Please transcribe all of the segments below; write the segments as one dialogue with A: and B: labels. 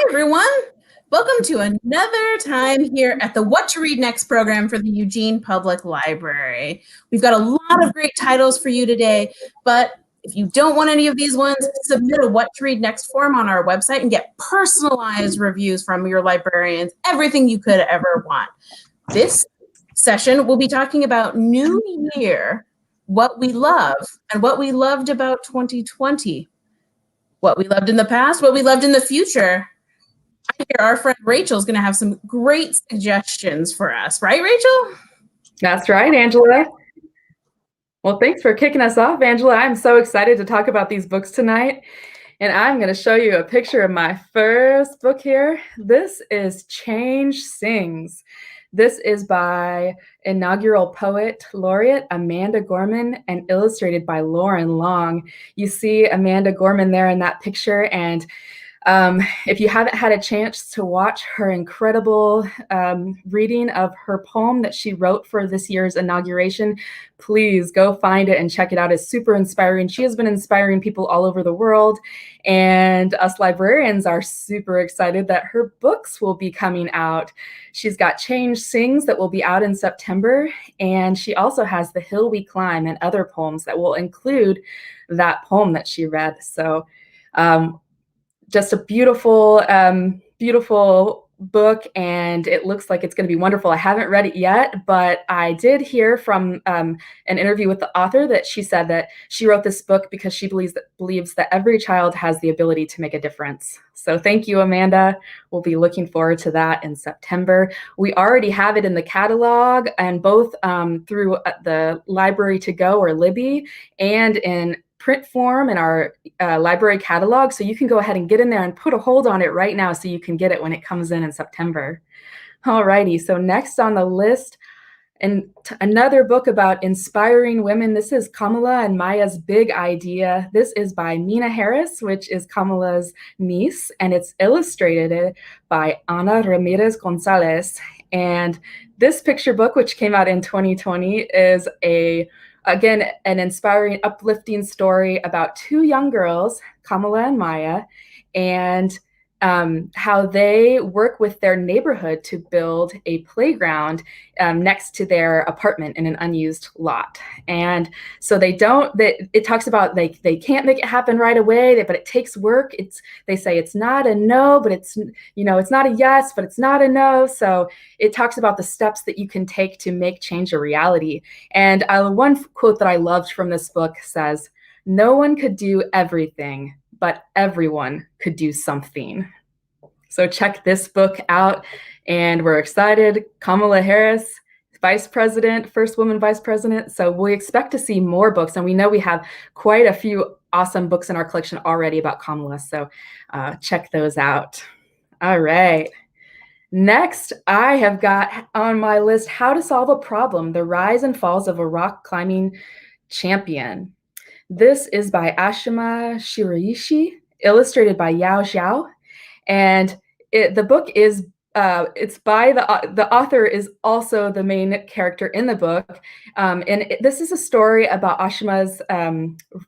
A: everyone. Welcome to another time here at the What to Read Next program for the Eugene Public Library. We've got a lot of great titles for you today, but if you don't want any of these ones, submit a What to Read Next form on our website and get personalized reviews from your librarians, everything you could ever want. This session, we'll be talking about New Year, what we love, and what we loved about 2020. What we loved in the past, what we loved in the future. I hear our friend Rachel's going to have some great suggestions for us, right, Rachel?
B: That's right, Angela. Well, thanks for kicking us off, Angela. I'm so excited to talk about these books tonight. And I'm going to show you a picture of my first book here. This is Change Sings. This is by inaugural poet laureate Amanda Gorman and illustrated by Lauren Long. You see Amanda Gorman there in that picture, and if you haven't had a chance to watch her incredible reading of her poem that she wrote for this year's inauguration, please go find it and check it out. It's super inspiring. She has been inspiring people all over the world, and us librarians are super excited that her books will be coming out. She's got Change Sings that will be out in September, and she also has The Hill We Climb and other poems that will include that poem that she read. So just a beautiful, beautiful book, and it looks like it's going to be wonderful. I haven't read it yet, but I did hear from an interview with the author that she said that she wrote this book because she believes that every child has the ability to make a difference. So thank you, Amanda. We'll be looking forward to that in September. We already have it in the catalog, and both through the Library to Go or Libby and in print form in our library catalog. So you can go ahead and get in there and put a hold on it right now so you can get it when it comes in September. Alrighty, so next on the list, and another book about inspiring women. This is Kamala and Maya's Big Idea. This is by Mina Harris, which is Kamala's niece, and it's illustrated by Ana Ramirez Gonzalez. And this picture book, which came out in 2020, is again, an inspiring, uplifting story about two young girls, Kamala and Maya, and how they work with their neighborhood to build a playground next to their apartment in an unused lot. And so it talks about they can't make it happen right away, but it takes work. They say it's not a no, but it's not a yes, but it's not a no. So it talks about the steps that you can take to make change a reality. And one quote that I loved from this book says, "No one could do everything, but everyone could do something." So check this book out, and we're excited. Kamala Harris, vice president, first woman vice president. So we expect to see more books, and we know we have quite a few awesome books in our collection already about Kamala. So check those out. All right. Next, I have got on my list How to Solve a Problem, The Rise and Falls of a Rock Climbing Champion. This is by Ashima Shiraishi, illustrated by Yao Xiao. And the book is, it's by the author is also the main character in the book. This is a story about Ashima's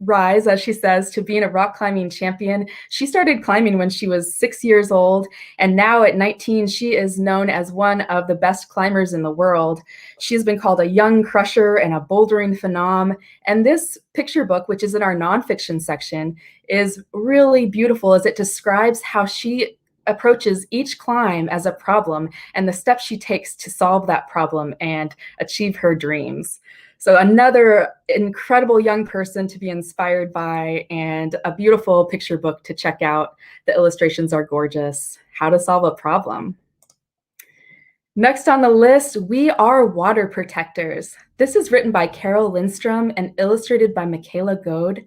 B: rise, as she says, to being a rock climbing champion. She started climbing when she was 6 years old, and now at 19, she is known as one of the best climbers in the world. She's been called a young crusher and a bouldering phenom. And this picture book, which is in our nonfiction section, is really beautiful as it describes how she approaches each climb as a problem and the steps she takes to solve that problem and achieve her dreams. So another incredible young person to be inspired by, and a beautiful picture book to check out. The illustrations are gorgeous. How to Solve a Problem. Next on the list, We Are Water Protectors. This is written by Carol Lindstrom and illustrated by Michaela Goad.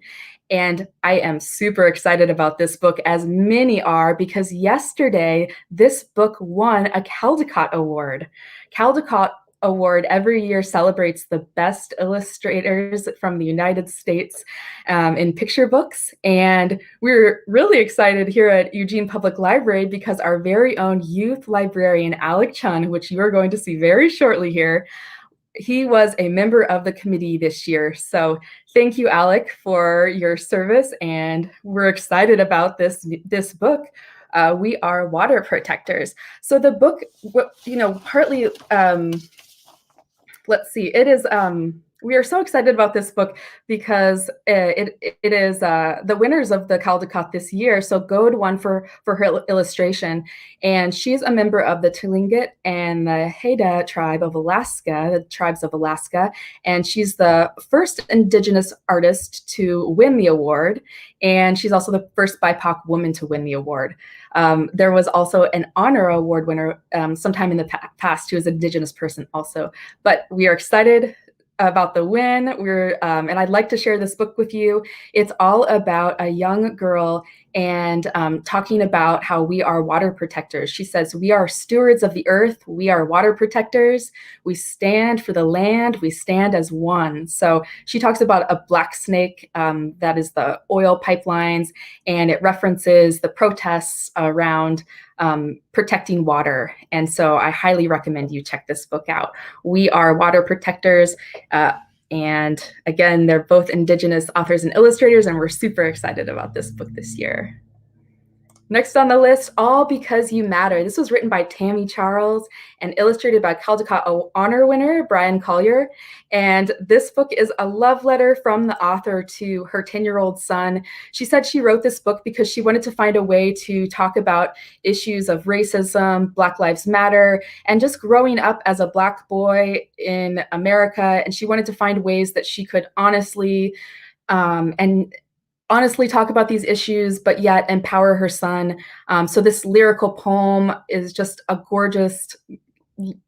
B: And I am super excited about this book, as many are, because yesterday this book won a Caldecott Award. Caldecott Award every year celebrates the best illustrators from the United States in picture books. And we're really excited here at Eugene Public Library because our very own youth librarian, Alec Chun, which you are going to see very shortly here, he was a member of the committee this year. So thank you, Alec, for your service. And we're excited about this book. We Are Water Protectors. So the book, partly, let's see, it is, we are so excited about this book because it is the winners of the Caldecott this year. So Gode won for her illustration, and she's a member of the Tlingit and the Haida tribe of Alaska, the tribes of Alaska, and she's the first Indigenous artist to win the award, and she's also the first BIPOC woman to win the award. There was also an honor award winner sometime in the past who is an Indigenous person also, but we are excited about the win. And I'd like to share this book with you. It's all about a young girl and talking about how we are water protectors. She says, we are stewards of the earth. We are water protectors. We stand for the land. We stand as one. So she talks about a black snake, that is the oil pipelines, and it references the protests around protecting water. And so I highly recommend you check this book out. We Are Water Protectors. And again, they're both Indigenous authors and illustrators, and we're super excited about this book this year. Next on the list, All Because You Matter. This was written by Tammy Charles and illustrated by Caldecott Honor winner Brian Collier. And this book is a love letter from the author to her 10-year-old son. She said she wrote this book because she wanted to find a way to talk about issues of racism, Black Lives Matter, and just growing up as a Black boy in America. And she wanted to find ways that she could honestly talk about these issues, but yet empower her son. So this lyrical poem is just a gorgeous,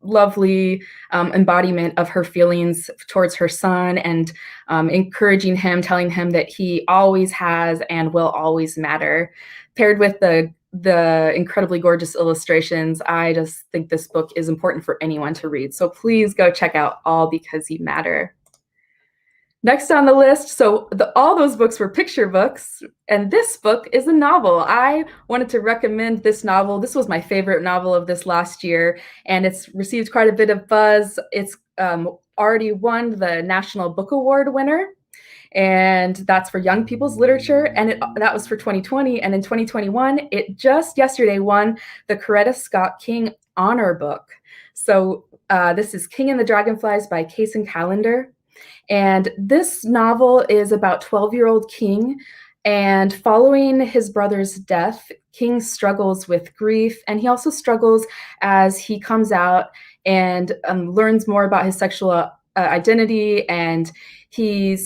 B: lovely embodiment of her feelings towards her son, and encouraging him, telling him that he always has and will always matter. Paired with the incredibly gorgeous illustrations, I just think this book is important for anyone to read. So please go check out All Because You Matter. Next on the list, so all those books were picture books, and this book is a novel. I wanted to recommend this novel. This was my favorite novel of this last year, and it's received quite a bit of buzz. It's already won the National Book Award winner, and that's for young people's literature, and that was for 2020. And in 2021, it just yesterday won the Coretta Scott King Honor Book. So this is King and the Dragonflies by Kaysen Callender. And this novel is about 12-year-old King, and following his brother's death, King struggles with grief, and he also struggles as he comes out and learns more about his sexual identity, and he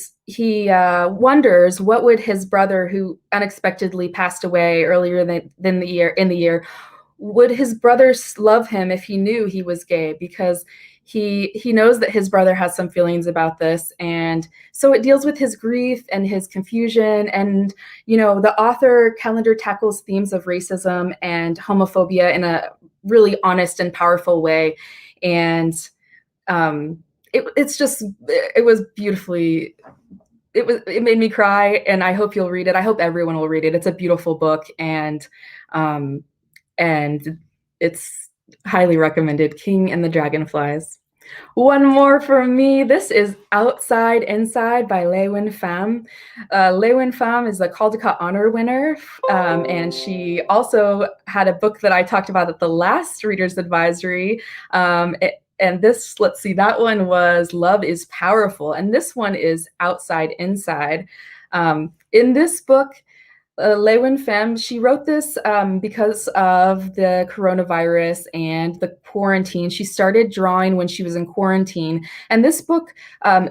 B: wonders what would his brother, who unexpectedly passed away earlier in the year, would his brother love him if he knew he was gay, because he knows that his brother has some feelings about this. And so it deals with his grief and his confusion. And, the author Callender tackles themes of racism and homophobia in a really honest and powerful way. And it made me cry, and I hope you'll read it. I hope everyone will read it. It's a beautiful book, and it's highly recommended. King and the Dragonflies. One more from me. This is Outside Inside by Leiwen Pham. Leiwen Pham is the Caldecott Honor winner, and she also had a book that I talked about at the last Reader's Advisory. And this, let's see, that one was Love is Powerful, and this one is Outside Inside. In this book, Leiwen Pham, she wrote this because of the coronavirus and the quarantine. She started drawing when she was in quarantine. And this book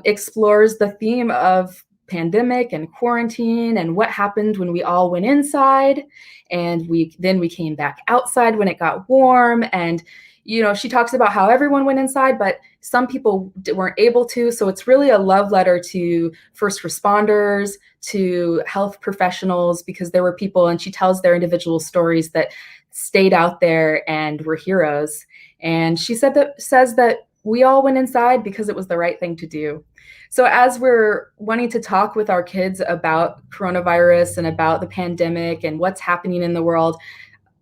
B: explores the theme of pandemic and quarantine and what happened when we all went inside, and then we came back outside when it got warm. And she talks about how everyone went inside, but some people weren't able to. So it's really a love letter to first responders, to health professionals, because there were people, and she tells their individual stories that stayed out there and were heroes. And she says that we all went inside because it was the right thing to do. So as we're wanting to talk with our kids about coronavirus and about the pandemic and what's happening in the world,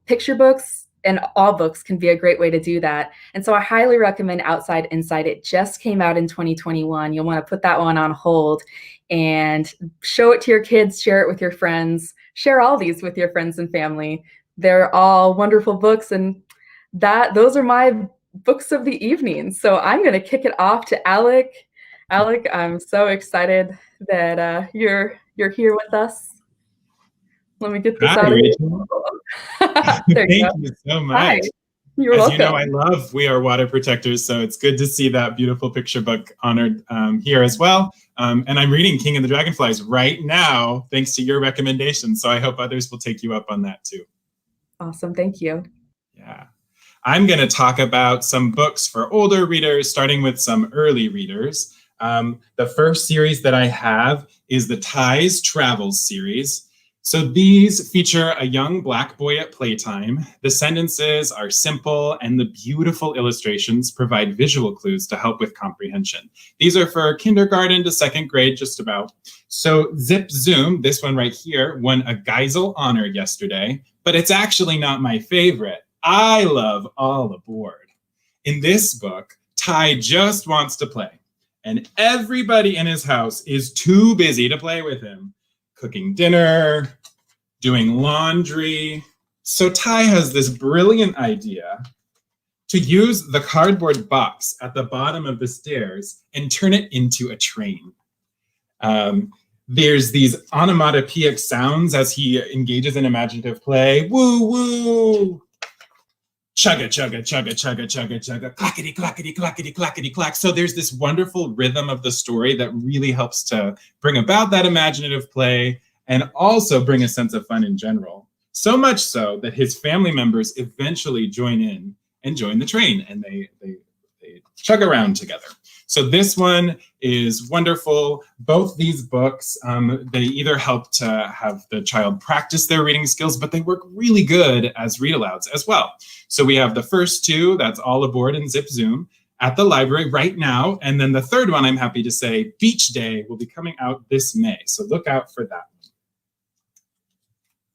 B: picture books and all books can be a great way to do that. And so I highly recommend Outside Inside. It just came out in 2021. You'll want to put that one on hold and show it to your kids, share it with your friends, share all these with your friends and family. they're all wonderful books, and those are my books of the evening. So I'm going to kick it off to Alec. Alec, I'm so excited that you're here with us. Let me get this out of
C: Rachel.
B: There you go.
C: Thank you so much.
B: Hi. You're welcome.
C: As you know, I love We Are Water Protectors, so it's good to see that beautiful picture book honored here as well. And I'm reading King of the Dragonflies right now, thanks to your recommendation. So I hope others will take you up on that too.
B: Awesome, thank you.
C: Yeah. I'm going to talk about some books for older readers, starting with some early readers. The first series that I have is the Ty's Travels series. So these feature a young Black boy at playtime. The sentences are simple, and the beautiful illustrations provide visual clues to help with comprehension. These are for kindergarten to second grade, just about. So Zip Zoom, this one right here, won a Geisel honor yesterday, but it's actually not my favorite. I love All Aboard. In this book, Ty just wants to play, and everybody in his house is too busy to play with him. Cooking dinner, doing laundry. So Ty has this brilliant idea to use the cardboard box at the bottom of the stairs and turn it into a train. There's these onomatopoeic sounds as he engages in imaginative play. Woo, woo. Chugga, chugga, chugga, chugga, chugga, chugga, clackety, clackety, clackety, clackety, clack. So there's this wonderful rhythm of the story that really helps to bring about that imaginative play and also bring a sense of fun in general. So much so that his family members eventually join in and join the train, and they chug around together. So this one is wonderful. Both these books, they either help to have the child practice their reading skills, but they work really good as read-alouds as well. So we have the first two, that's All Aboard and Zip Zoom, at the library right now. And then the third one, I'm happy to say, Beach Day, will be coming out this May. So look out for that.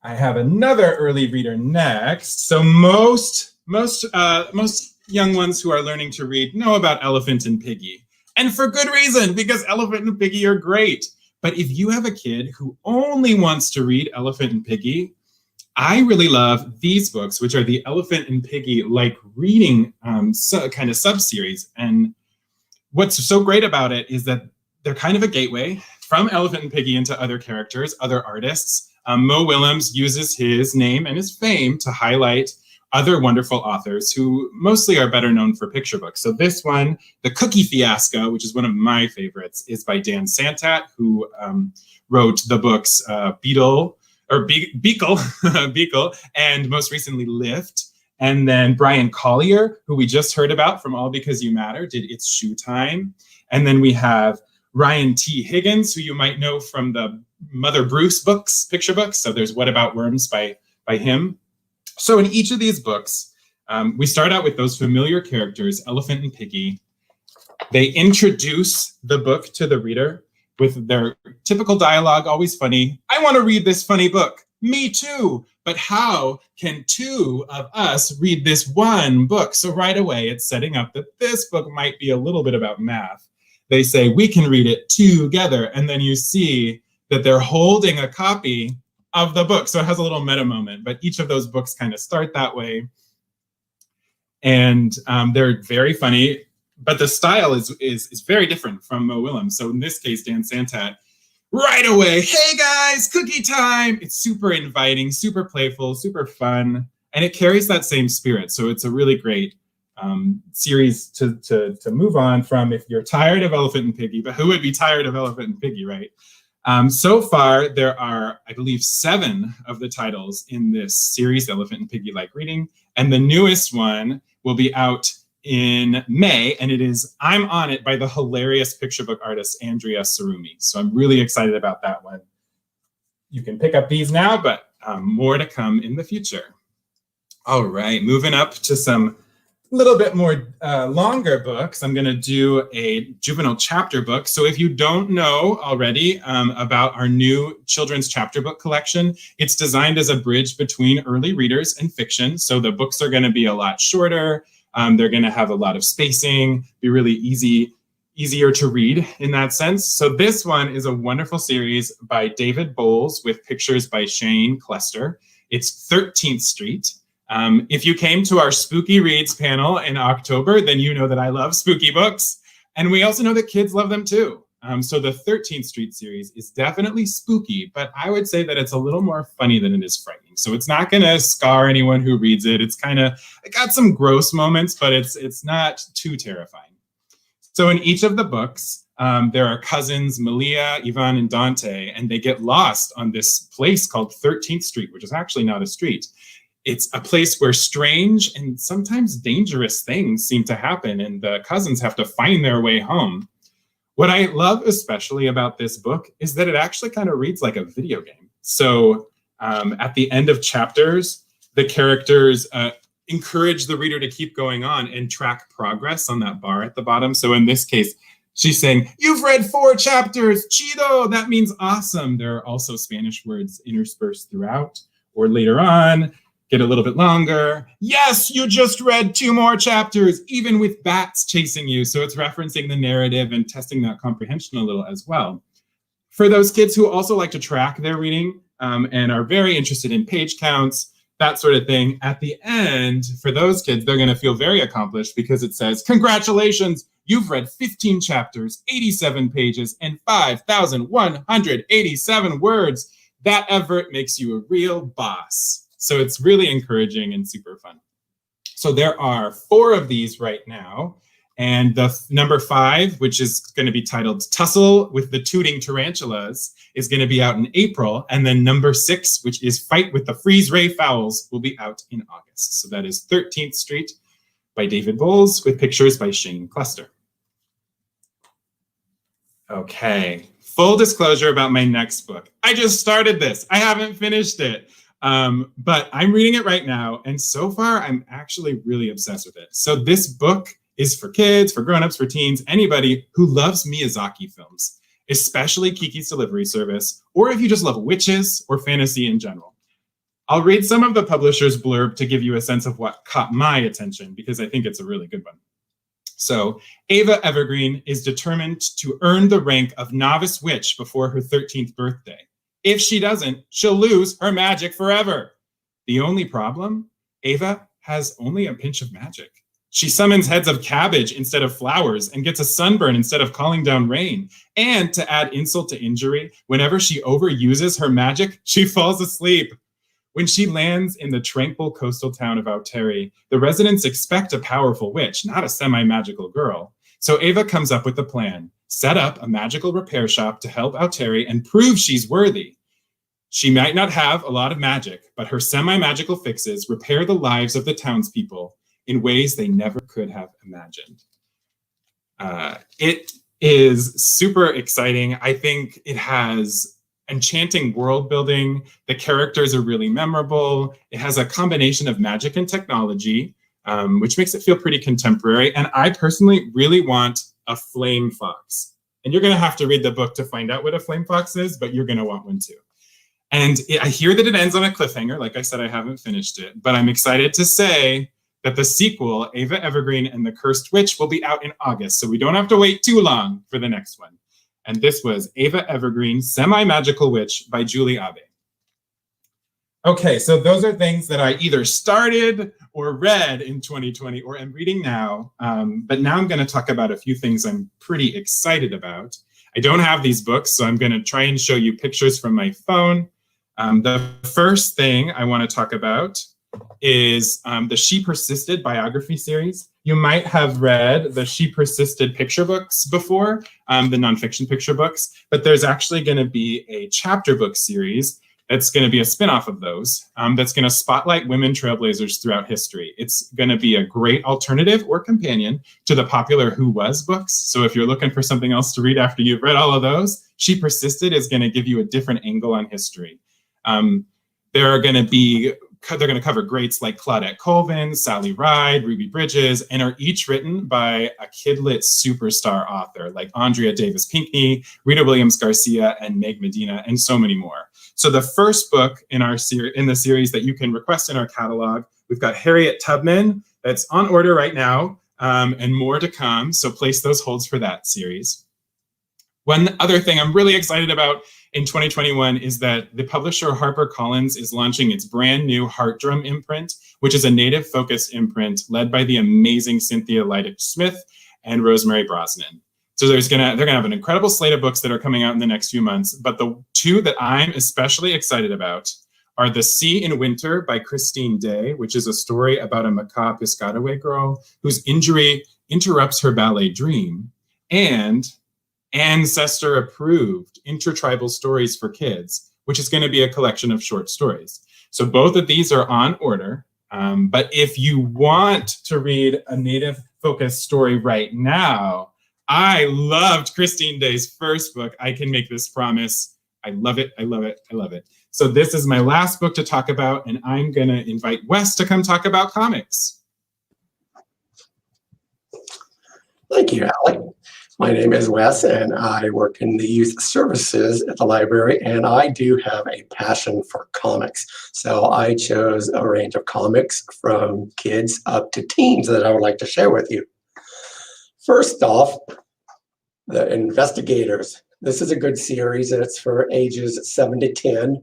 C: I have another early reader next. So most young ones who are learning to read know about Elephant and Piggy. And for good reason, because Elephant and Piggy are great. But if you have a kid who only wants to read Elephant and Piggy, I really love these books, which are the Elephant and Piggy like reading kind of sub-series. And what's so great about it is that they're kind of a gateway from Elephant and Piggy into other characters, other artists. Mo Willems uses his name and his fame to highlight other wonderful authors who mostly are better known for picture books. So this one, The Cookie Fiasco, which is one of my favorites, is by Dan Santat, who wrote the books Beetle, and most recently Lift. And then Brian Collier, who we just heard about from All Because You Matter, did It's Shoe Time. And then we have Ryan T. Higgins, who you might know from the Mother Bruce books, picture books. So there's What About Worms by him. So in each of these books, we start out with those familiar characters, Elephant and Piggy. They introduce the book to the reader with their typical dialogue, always funny. I want to read this funny book. Me too. But how can two of us read this one book? So right away, it's setting up that this book might be a little bit about math. They say, we can read it together. And then you see that they're holding a copy of the book. So it has a little meta moment, but each of those books kind of start that way. And they're very funny, but the style is very different from Mo Willems. So in this case, Dan Santat, right away, hey guys, cookie time. It's super inviting, super playful, super fun. And it carries that same spirit. So it's a really great series to move on from if you're tired of Elephant and Piggy, but who would be tired of Elephant and Piggy, right? So far, there are, I believe, 7 of the titles in this series, Elephant and Piggy Like Reading. And the newest one will be out in May, and it is I'm On It by the hilarious picture book artist Andrea Cerumi. So I'm really excited about that one. You can pick up these now, but more to come in the future. All right, moving up to some little bit more longer books. I'm going to do a juvenile chapter book. So if you don't know already about our new children's chapter book collection, it's designed as a bridge between early readers and fiction. So the books are going to be a lot shorter. They're going to have a lot of spacing, be really easier to read in that sense. So this one is a wonderful series by David Bowles with pictures by Shane Clester. It's 13th Street. If you came to our Spooky Reads panel in October, then you know that I love spooky books. And we also know that kids love them too. So the 13th Street series is definitely spooky, but I would say that it's a little more funny than it is frightening. So it's not going to scar anyone who reads it. It got some gross moments, but it's not too terrifying. So in each of the books, there are cousins, Malia, Ivan, and Dante, and they get lost on this place called 13th Street, which is actually not a street. It's a place where strange and sometimes dangerous things seem to happen, and the cousins have to find their way home. What I love especially about this book is that it actually kind of reads like a video game. So at the end of chapters, the characters encourage the reader to keep going on and track progress on that bar at the bottom. So in this case, she's saying, "You've read 4 chapters, chido!" That means awesome. There are also Spanish words interspersed throughout, or later on, get a little bit longer. "Yes, you just read 2 more chapters," even with bats chasing you. So it's referencing the narrative and testing that comprehension a little as well. For those kids who also like to track their reading and are very interested in page counts, that sort of thing, at the end, for those kids, they're going to feel very accomplished because it says, "Congratulations, you've read 15 chapters, 87 pages, and 5,187 words. That effort makes you a real boss." So it's really encouraging and super fun. So there are 4 of these right now. And the number 5, which is going to be titled Tussle with the Tooting Tarantulas, is going to be out in April. And then number 6, which is Fight with the Freeze Ray Fowls, will be out in August. So that is 13th Street by David Bowles with pictures by Shane Cluster. Okay, full disclosure about my next book. I just started this. I haven't finished it. But I'm reading it right now, and so far I'm actually really obsessed with it. So this book is for kids, for grown-ups, for teens, anybody who loves Miyazaki films, especially Kiki's Delivery Service, or if you just love witches or fantasy in general. I'll read some of the publisher's blurb to give you a sense of what caught my attention, because I think it's a really good one. So Ava Evergreen is determined to earn the rank of novice witch before her 13th birthday. If she doesn't, she'll lose her magic forever. The only problem? Ava has only a pinch of magic. She summons heads of cabbage instead of flowers and gets a sunburn instead of calling down rain. And to add insult to injury, whenever she overuses her magic, she falls asleep. When she lands in the tranquil coastal town of Auteri, the residents expect a powerful witch, not a semi-magical girl. So Ava comes up with a plan. Set up a magical repair shop to help Auteri and prove she's worthy. She might not have a lot of magic, but her semi-magical fixes repair the lives of the townspeople in ways they never could have imagined. It is super exciting. I think it has enchanting world building. The characters are really memorable. It has a combination of magic and technology, which makes it feel pretty contemporary. And I personally really want a flame fox. And you're going to have to read the book to find out what a flame fox is, but you're going to want one too. And I hear that it ends on a cliffhanger. Like I said, I haven't finished it, but I'm excited to say that the sequel, Ava Evergreen and the Cursed Witch, will be out in August. So we don't have to wait too long for the next one. And this was Ava Evergreen, Semi-Magical Witch by Julie Abe. Okay, so those are things that I either started or read in 2020 or am reading now. But now I'm going to talk about a few things I'm pretty excited about. I don't have these books, so I'm going to try and show you pictures from my phone. The first thing I want to talk about is the She Persisted biography series. You might have read the She Persisted picture books before, the nonfiction picture books, but there's actually going to be a chapter book series that's going to be a spinoff of those, that's going to spotlight women trailblazers throughout history. It's going to be a great alternative or companion to the popular Who Was books. So if you're looking for something else to read after you've read all of those, She Persisted is going to give you a different angle on history. They're going to cover greats like Claudette Colvin, Sally Ride, Ruby Bridges, and are each written by a kidlit superstar author like Andrea Davis Pinkney, Rita Williams Garcia, and Meg Medina, and so many more. So the first book in the series that you can request in our catalog, we've got Harriet Tubman, that's on order right now, and more to come. So place those holds for that series. One other thing I'm really excited about in 2021 is that the publisher HarperCollins is launching its brand new Heart Drum imprint, which is a native-focused imprint led by the amazing Cynthia Leidig-Smith and Rosemary Brosnan. So they're gonna have an incredible slate of books that are coming out in the next few months. But the two that I'm especially excited about are The Sea in Winter by Christine Day, which is a story about a macabre Piscataway girl whose injury interrupts her ballet dream, and Ancestor Approved, Intertribal Stories for Kids, which is going to be a collection of short stories. So both of these are on order. But if you want to read a native-focused story right now, I loved Christine Day's first book, I Can Make This Promise. I love it, I love it, I love it. So this is my last book to talk about, and I'm gonna invite Wes to come talk about comics.
D: Thank you, Alec. My name is Wes, and I work in the youth services at the library, and I do have a passion for comics. So I chose a range of comics from kids up to teens that I would like to share with you. First off, The Investigators. This is a good series, and it's for ages 7 to 10.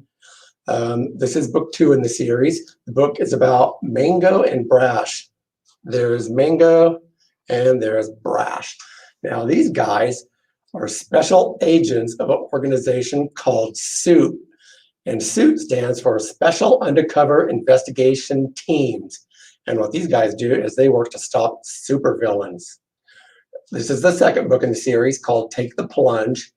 D: This is book 2 in the series. The book is about Mango and Brash. There's Mango and there's Brash. Now, these guys are special agents of an organization called SUIT. And SUIT stands for Special Undercover Investigation Teams. And what these guys do is they work to stop supervillains. This is the second book in the series called Take the Plunge,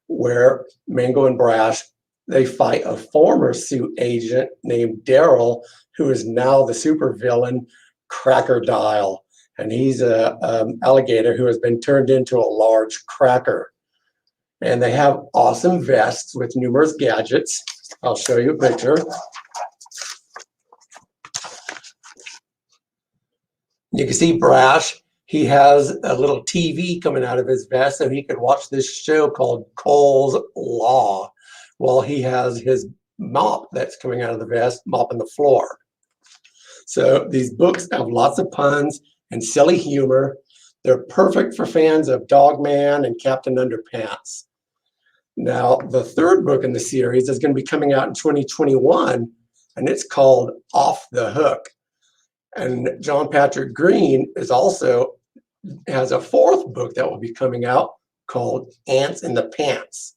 D: where Mango and Brash, they fight a former SUIT agent named Daryl, who is now the supervillain Crackerdile. And he's an alligator who has been turned into a large cracker. And they have awesome vests with numerous gadgets. I'll show you a picture. You can see Brash. He has a little TV coming out of his vest, so he could watch this show called Cole's Law while he has his mop that's coming out of the vest mopping the floor. So these books have lots of puns and silly humor. They're perfect for fans of Dogman and Captain Underpants. Now, the third book in the series is going to be coming out in 2021, and it's called Off the Hook. And John Patrick Green is also has a fourth book that will be coming out called Ants in the Pants.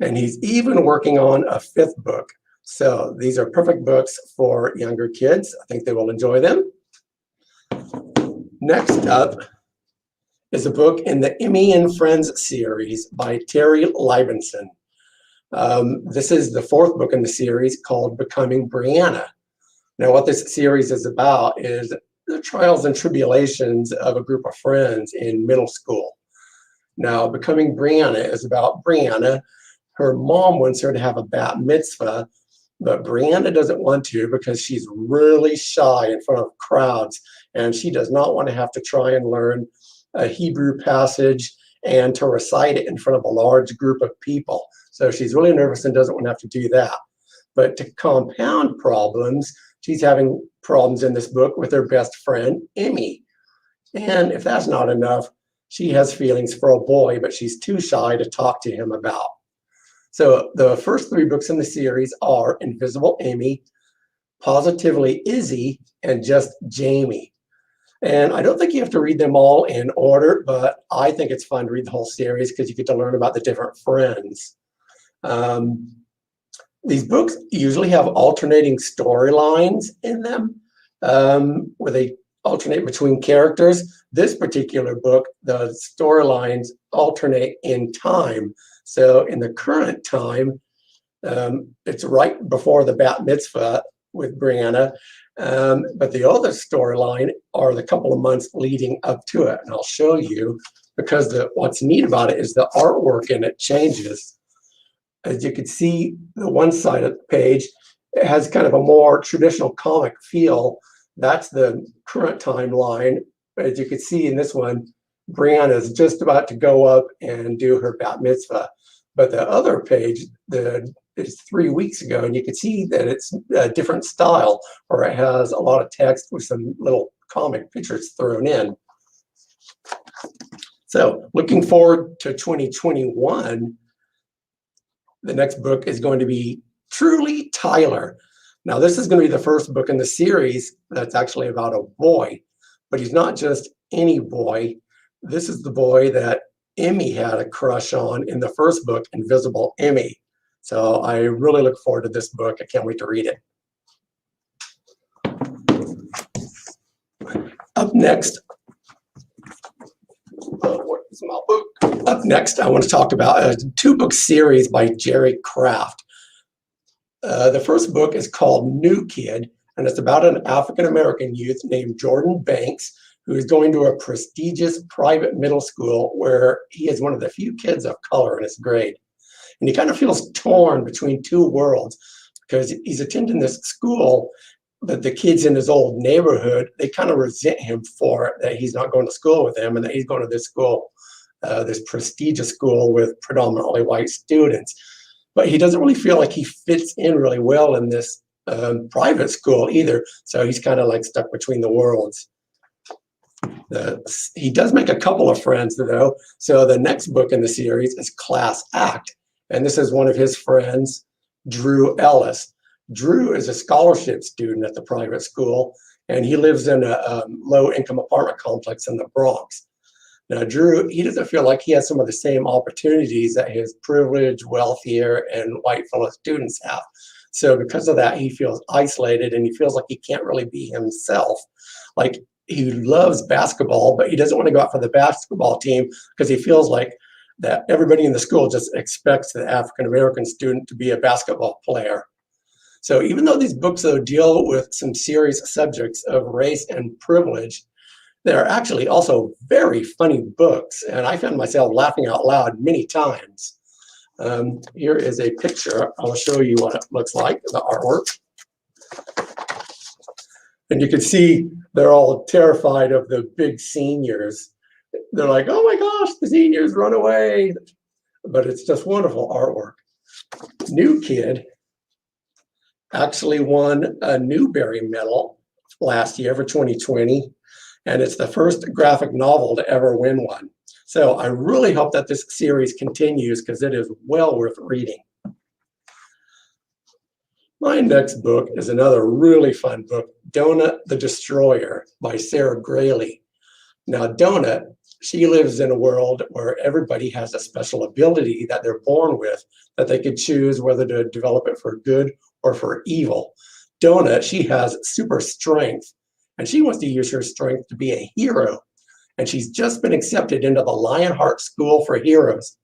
D: And he's even working on a fifth book. So these are perfect books for younger kids. I think they will enjoy them. Next up is a book in the Emmy and Friends series by Terry Libenson. This is the fourth book in the series called Becoming Brianna. Now, what this series is about is the trials and tribulations of a group of friends in middle school. Now, Becoming Brianna is about Brianna. Her mom wants her to have a bat mitzvah, but Brianna doesn't want to because she's really shy in front of crowds, and she does not want to have to try and learn a Hebrew passage and to recite it in front of a large group of people. So she's really nervous and doesn't want to have to do that. But to compound problems, she's having problems in this book with her best friend, Emmy. And if that's not enough, she has feelings for a boy, but she's too shy to talk to him about. So the first three books in the series are Invisible Amy, Positively Izzy, and Just Jamie. And I don't think you have to read them all in order, but I think it's fun to read the whole series because you get to learn about the different friends. These books usually have alternating storylines in them, where they alternate between characters. This particular book, the storylines alternate in time. So in the current time, it's right before the bat mitzvah with Brianna, but the other storyline are the couple of months leading up to it. And I'll show you, because what's neat about it is the artwork in it changes. As you can see, the one side of the page, it has kind of a more traditional comic feel. That's the current timeline. As you can see in this one, Brianna is just about to go up and do her bat mitzvah. But the other page is 3 weeks ago, and you can see that it's a different style, or it has a lot of text with some little comic pictures thrown in. So looking forward to 2021, The next book is going to be Truly Tyler. Now, this is going to be the first book in the series that's actually about a boy, but he's not just any boy. This is the boy that Emmy had a crush on in the first book, Invisible Emmy. So I really look forward to this book. I can't wait to read it. Up next, where's my book? Up next, I want to talk about a 2-book series by Jerry Craft. The first book is called New Kid, and it's about an African-American youth named Jordan Banks, who is going to a prestigious private middle school where he is one of the few kids of color in his grade. And he kind of feels torn between two worlds because he's attending this school, but the kids in his old neighborhood, they kind of resent him for it, that he's not going to school with them and that he's going to this school, this prestigious school with predominantly white students. But he doesn't really feel like he fits in really well in this private school either. So he's kind of like stuck between the worlds. He does make a couple of friends though. So the next book in the series is Class Act. And this is one of his friends, Drew Ellis. Drew is a scholarship student at the private school, and he lives in a low-income apartment complex in the Bronx. Now, Drew, he doesn't feel like he has some of the same opportunities that his privileged, wealthier, and white fellow students have. So because of that, he feels isolated, and he feels like he can't really be himself. Like, he loves basketball, but he doesn't want to go out for the basketball team because he feels like that everybody in the school just expects the African-American student to be a basketball player. So even though these books though deal with some serious subjects of race and privilege, they're actually also very funny books, and I found myself laughing out loud many times. Here is a picture. I'll show you what it looks like, the artwork. And you can see they're all terrified of the big seniors. They're like, oh my gosh, the seniors run away. But it's just wonderful artwork. New Kid actually won a Newbery Medal last year for 2020. And it's the first graphic novel to ever win one. So I really hope that this series continues because it is well worth reading. My next book is another really fun book, Donut the Destroyer by Sarah Grayley. Now, Donut, she lives in a world where everybody has a special ability that they're born with that they could choose whether to develop it for good or for evil. Donut, she has super strength, and she wants to use her strength to be a hero. And she's just been accepted into the Lionheart School for Heroes.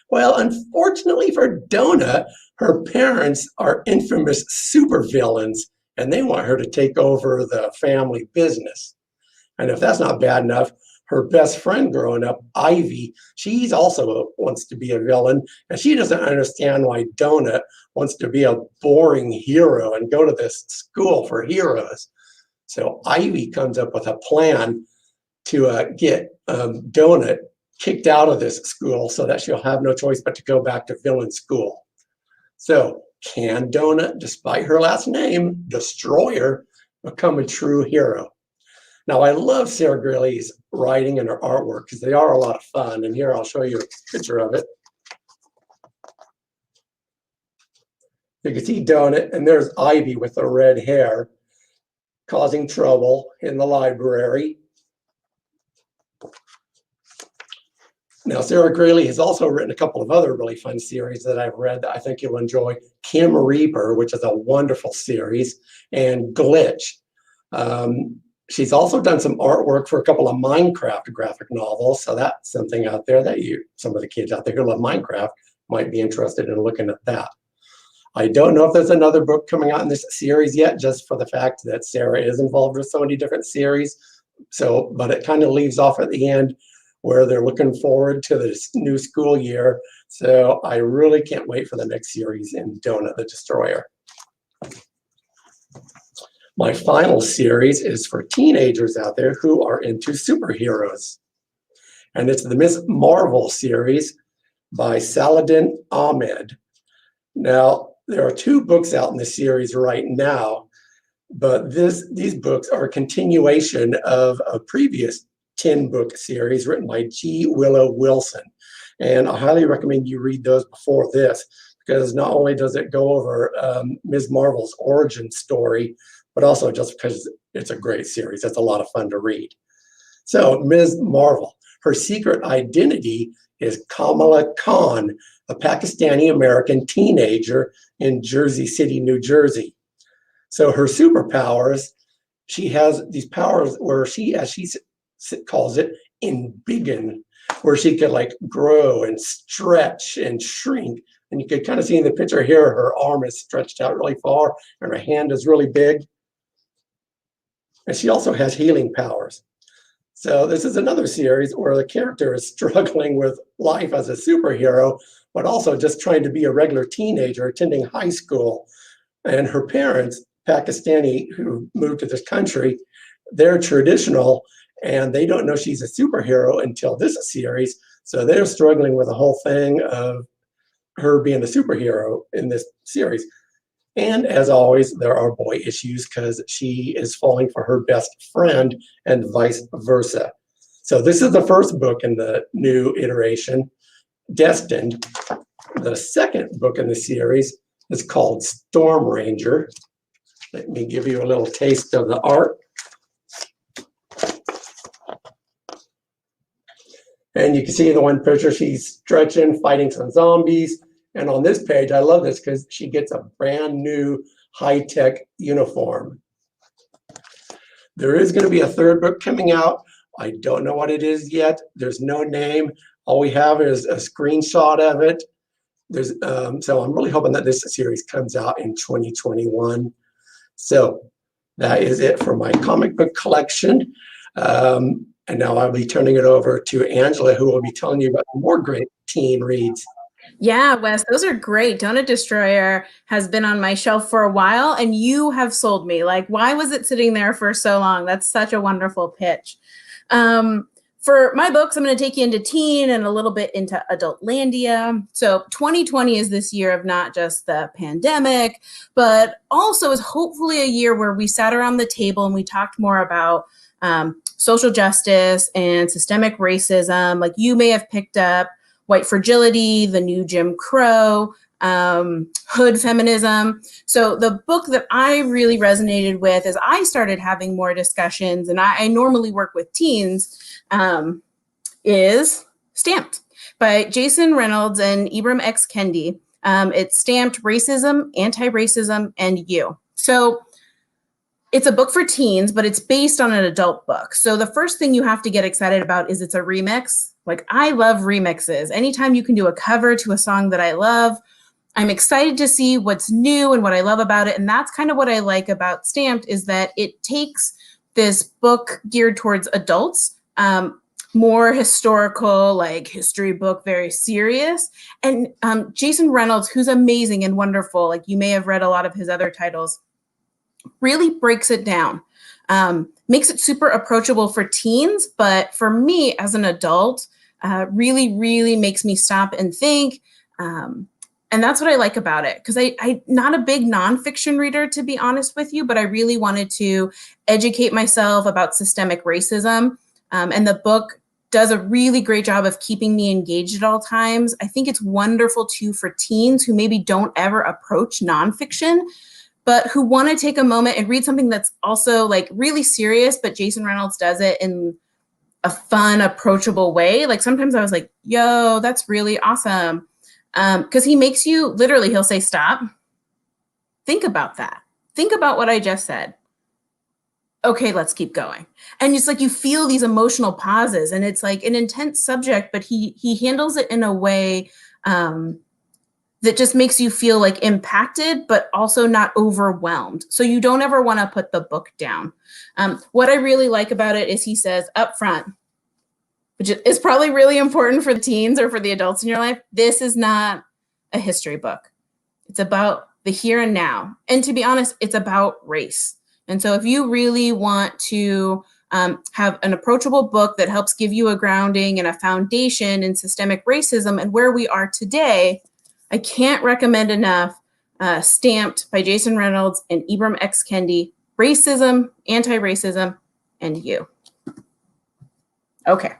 D: Well, unfortunately for Donut, her parents are infamous supervillains, and they want her to take over the family business. And if that's not bad enough, her best friend growing up, Ivy, she's also wants to be a villain, and she doesn't understand why Donut wants to be a boring hero and go to this school for heroes. So Ivy comes up with a plan to get Donut kicked out of this school so that she'll have no choice but to go back to villain school. So can Donut, despite her last name, Destroyer, become a true hero? Now, I love Sarah Grayley's writing and her artwork because they are a lot of fun. And here I'll show you a picture of it. You can see Donut, and there's Ivy with the red hair causing trouble in the library. Now, Sarah Grayley has also written a couple of other really fun series that I've read that I think you'll enjoy. Kim Reaper, which is a wonderful series, and Glitch. She's also done some artwork for a couple of Minecraft graphic novels, so that's something out there that some of the kids out there who love Minecraft might be interested in looking at that. I don't know if there's another book coming out in this series yet, just for the fact that Sarah is involved with so many different series. So, but it kind of leaves off at the end where they're looking forward to this new school year. So I really can't wait for the next series in Donut the Destroyer. My final series is for teenagers out there who are into superheroes. And it's the Miss Marvel series by Saladin Ahmed. Now, there are 2 books out in the series right now, but these books are a continuation of a previous 10-book series written by G. Willow Wilson. And I highly recommend you read those before this, because not only does it go over Ms. Marvel's origin story, but also just because it's a great series. It's a lot of fun to read. So Ms. Marvel, her secret identity is Kamala Khan, a Pakistani-American teenager in Jersey City, New Jersey. So her superpowers, she has these powers where she, as she calls it, embiggen, where she could like grow and stretch and shrink. And you could kind of see in the picture here, her arm is stretched out really far and her hand is really big. And she also has healing powers. So this is another series where the character is struggling with life as a superhero, but also just trying to be a regular teenager attending high school. And her parents, Pakistani, who moved to this country, they're traditional and they don't know she's a superhero until this series. So they're struggling with the whole thing of her being a superhero in this series. And as always, there are boy issues because she is falling for her best friend and vice versa. So this is the first book in the new iteration, Destined. The second book in the series is called Storm Ranger. Let me give you a little taste of the art. And you can see in the one picture, she's stretching, fighting some zombies. And on this page, I love this because she gets a brand new high-tech uniform. There is going to be a third book coming out. I don't know what it is yet. There's no name. All we have is a screenshot of it. So I'm really hoping that this series comes out in 2021. So that is it for my comic book collection. And now I'll be turning it over to Angela, who will be telling you about more great teen reads.
A: Yeah, Wes, those are great. Donut Destroyer has been on my shelf for a while, and you have sold me. Like, why was it sitting there for so long? That's such a wonderful pitch. For my books, I'm going to take you into teen and a little bit into adultlandia. So 2020 is this year of not just the pandemic, but also is hopefully a year where we sat around the table and we talked more about social justice and systemic racism. Like, you may have picked up White Fragility, the new Jim Crow, hood feminism. So the book that I really resonated with as I started having more discussions, and I normally work with teens, is Stamped by Jason Reynolds and Ibram X. Kendi. It's Stamped: Racism, Anti-Racism, and You. So it's a book for teens, but it's based on an adult book. So the first thing you have to get excited about is it's a remix. Like, I love remixes. Anytime you can do a cover to a song that I love, I'm excited to see what's new and what I love about it. And that's kind of what I like about Stamped, is that it takes this book geared towards adults, more historical, like history book, very serious. And Jason Reynolds, who's amazing and wonderful, like you may have read a lot of his other titles, really breaks it down, makes it super approachable for teens, but for me as an adult, really, really makes me stop and think. And that's what I like about it, because I'm not a big nonfiction reader, to be honest with you, but I really wanted to educate myself about systemic racism. And the book does a really great job of keeping me engaged at all times. I think it's wonderful too for teens who maybe don't ever approach nonfiction, but who want to take a moment and read something that's also like really serious, but Jason Reynolds does it in a fun, approachable way. Like, sometimes I was like, yo, that's really awesome. Because he makes you, literally, he'll say, stop, think about that. Think about what I just said. Okay, let's keep going. And it's like you feel these emotional pauses, and it's like an intense subject, but he handles it in a way that just makes you feel like impacted, but also not overwhelmed. So you don't ever want to put the book down. What I really like about it is he says up front, which is probably really important for the teens or for the adults in your life, this is not a history book. It's about the here and now. And to be honest, it's about race. And so if you really want to have an approachable book that helps give you a grounding and a foundation in systemic racism and where we are today, I can't recommend enough Stamped by Jason Reynolds and Ibram X. Kendi, Racism, Anti-Racism, and You. Okay.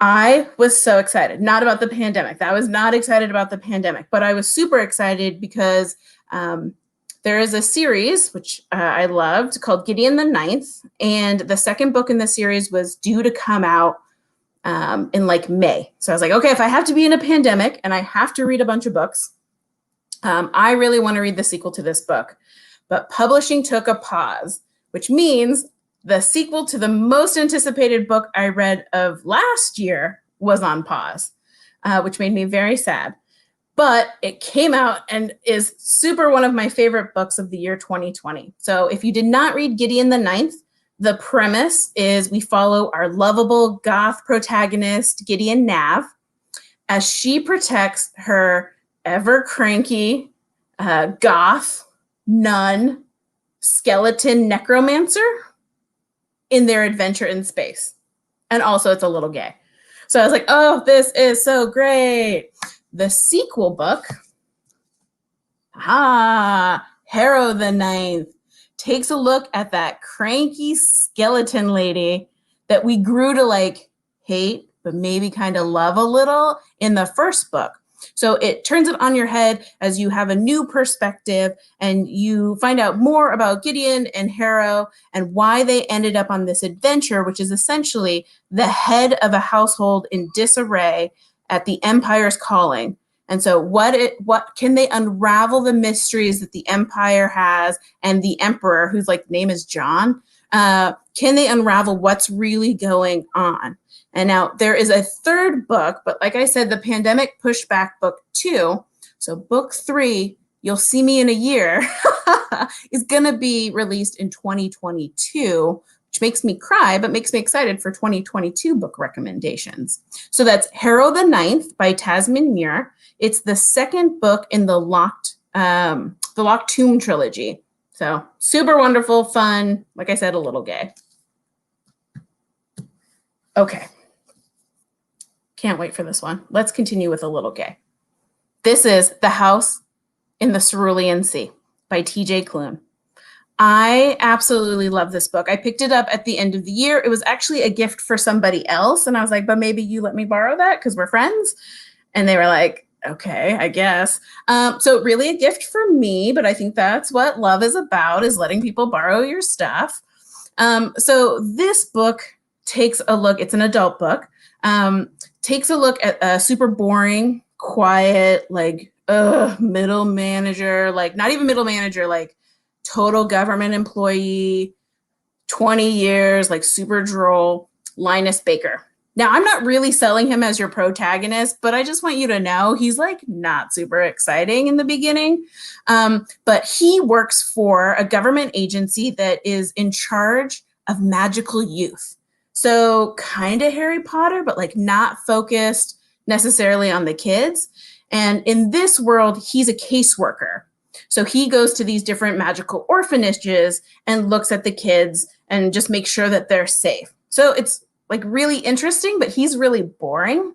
A: I was so excited, not about the pandemic. I was not excited about the pandemic, but I was super excited because there is a series, which I loved, called Gideon the Ninth. And the second book in the series was due to come out in like May. So I was like, okay, if I have to be in a pandemic and I have to read a bunch of books, I really want to read the sequel to this book. But publishing took a pause, which means the sequel to the most anticipated book I read of last year was on pause, which made me very sad. But it came out and is super one of my favorite books of the year 2020. So if you did not read Gideon the Ninth, the premise is we follow our lovable goth protagonist, Gideon Nav, as she protects her ever cranky goth nun skeleton necromancer in their adventure in space. And also it's a little gay. So I was like, oh, this is so great. The sequel book, Harrow the Ninth, takes a look at that cranky skeleton lady that we grew to like hate, but maybe kind of love a little in the first book. So it turns it on your head as you have a new perspective and you find out more about Gideon and Harrow and why they ended up on this adventure, which is essentially the head of a household in disarray at the Empire's calling. And so what can they unravel the mysteries that the Empire has and the Emperor, whose like name is John, can they unravel what's really going on? And now there is a third book, but like I said, the pandemic pushed back book 2. So book 3, You'll See Me in a Year, is going to be released in 2022, which makes me cry, but makes me excited for 2022 book recommendations. So that's Harrow the Ninth by Tasmin Muir. It's the second book in the Locked Tomb trilogy. So super wonderful, fun, like I said, a little gay. Okay. Can't wait for this one. Let's continue with a little gay. This is The House in the Cerulean Sea by T.J. Cloon. I absolutely love this book. I picked it up at the end of the year. It was actually a gift for somebody else. And I was like, but maybe you let me borrow that because we're friends. And they were like, okay, I guess. So really a gift for me, but I think that's what love is about, is letting people borrow your stuff. So this book takes a look, it's an adult book, takes a look at a super boring, quiet, like middle manager, like not even middle manager, like total government employee, 20 years, like super droll, Linus Baker. Now, I'm not really selling him as your protagonist, but I just want you to know he's like not super exciting in the beginning. But he works for a government agency that is in charge of magical youth. So kind of Harry Potter, but like not focused necessarily on the kids. And in this world, he's a caseworker. So he goes to these different magical orphanages and looks at the kids and just makes sure that they're safe. So it's like really interesting, but he's really boring.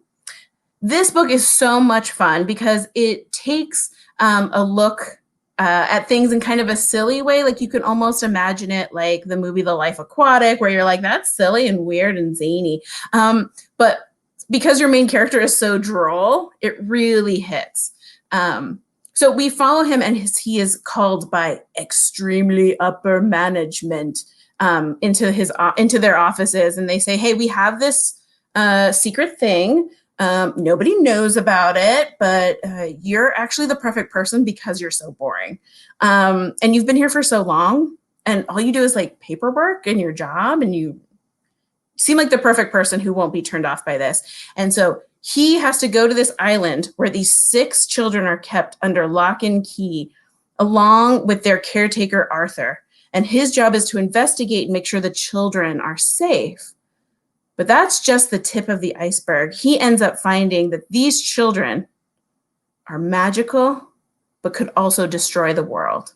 A: This book is so much fun because it takes a look at things in kind of a silly way. Like you can almost imagine it like the movie The Life Aquatic, where you're like, that's silly and weird and zany. But because your main character is so droll, it really hits. So we follow him, and he is called by extremely upper management into their offices, and they say, hey, we have this secret thing. Nobody knows about it, but you're actually the perfect person because you're so boring. And you've been here for so long, and all you do is like paperwork and your job, and you seem like the perfect person who won't be turned off by this. And so he has to go to this island where these 6 children are kept under lock and key, along with their caretaker, Arthur. And his job is to investigate and make sure the children are safe. But that's just the tip of the iceberg. He ends up finding that these children are magical, but could also destroy the world.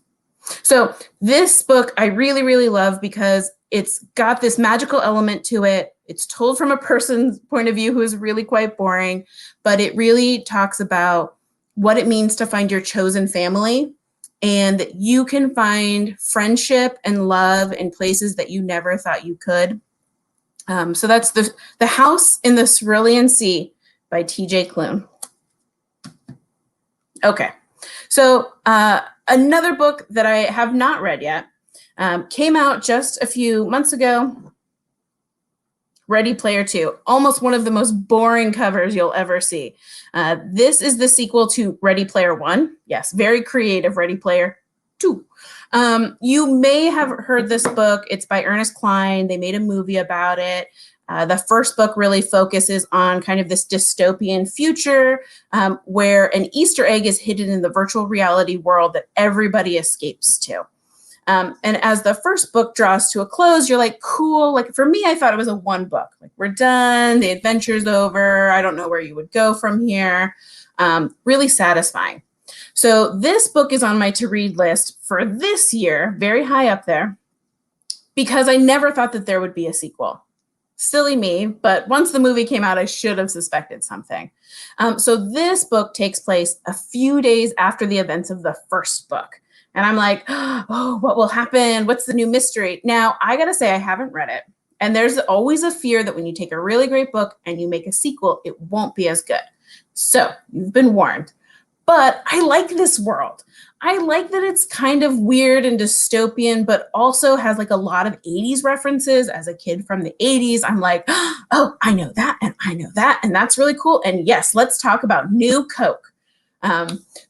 A: So this book I really, really love because it's got this magical element to it. It's told from a person's point of view who is really quite boring, but it really talks about what it means to find your chosen family, and that you can find friendship and love in places that you never thought you could. So that's The House in the Cerulean Sea by T.J. Cloon. Okay, so another book that I have not read yet came out just a few months ago. Ready Player 2, almost one of the most boring covers you'll ever see. This is the sequel to Ready Player 1. Yes, very creative Ready Player 2. You may have heard this book. It's by Ernest Cline. They made a movie about it. The first book really focuses on kind of this dystopian future where an Easter egg is hidden in the virtual reality world that everybody escapes to. And as the first book draws to a close, you're like, cool. Like for me, I thought it was a one book. Like we're done, the adventure's over. I don't know where you would go from here. Really satisfying. So this book is on my to-read list for this year, very high up there, because I never thought that there would be a sequel. Silly me, but once the movie came out, I should have suspected something. So this book takes place a few days after the events of the first book. And I'm like, oh, what will happen? What's the new mystery? Now, I got to say, I haven't read it. And there's always a fear that when you take a really great book and you make a sequel, it won't be as good. So you've been warned. But I like this world. I like that it's kind of weird and dystopian, but also has like a lot of 80s references. As a kid from the 80s, I'm like, oh, I know that, and I know that, and that's really cool. And yes, let's talk about New Coke.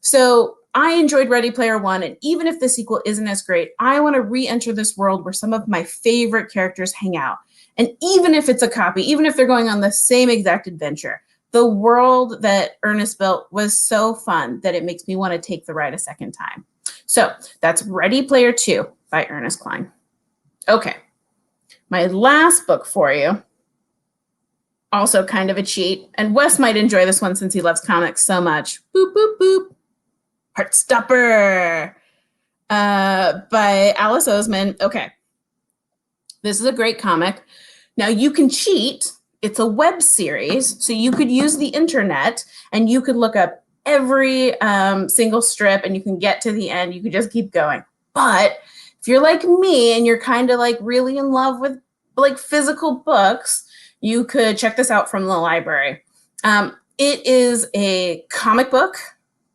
A: So I enjoyed Ready Player 1, and even if the sequel isn't as great, I want to re-enter this world where some of my favorite characters hang out. And even if it's a copy, even if they're going on the same exact adventure, the world that Ernest built was so fun that it makes me want to take the ride a second time. So that's Ready Player 2 by Ernest Cline. Okay, my last book for you, also kind of a cheat, and Wes might enjoy this one since he loves comics so much. Boop, boop, boop. Heartstopper by Alice Oseman. Okay, this is a great comic. Now you can cheat. It's a web series, so you could use the internet and you could look up every single strip and you can get to the end. You could just keep going. But if you're like me and you're kind of like really in love with like physical books, you could check this out from the library. It is a comic book,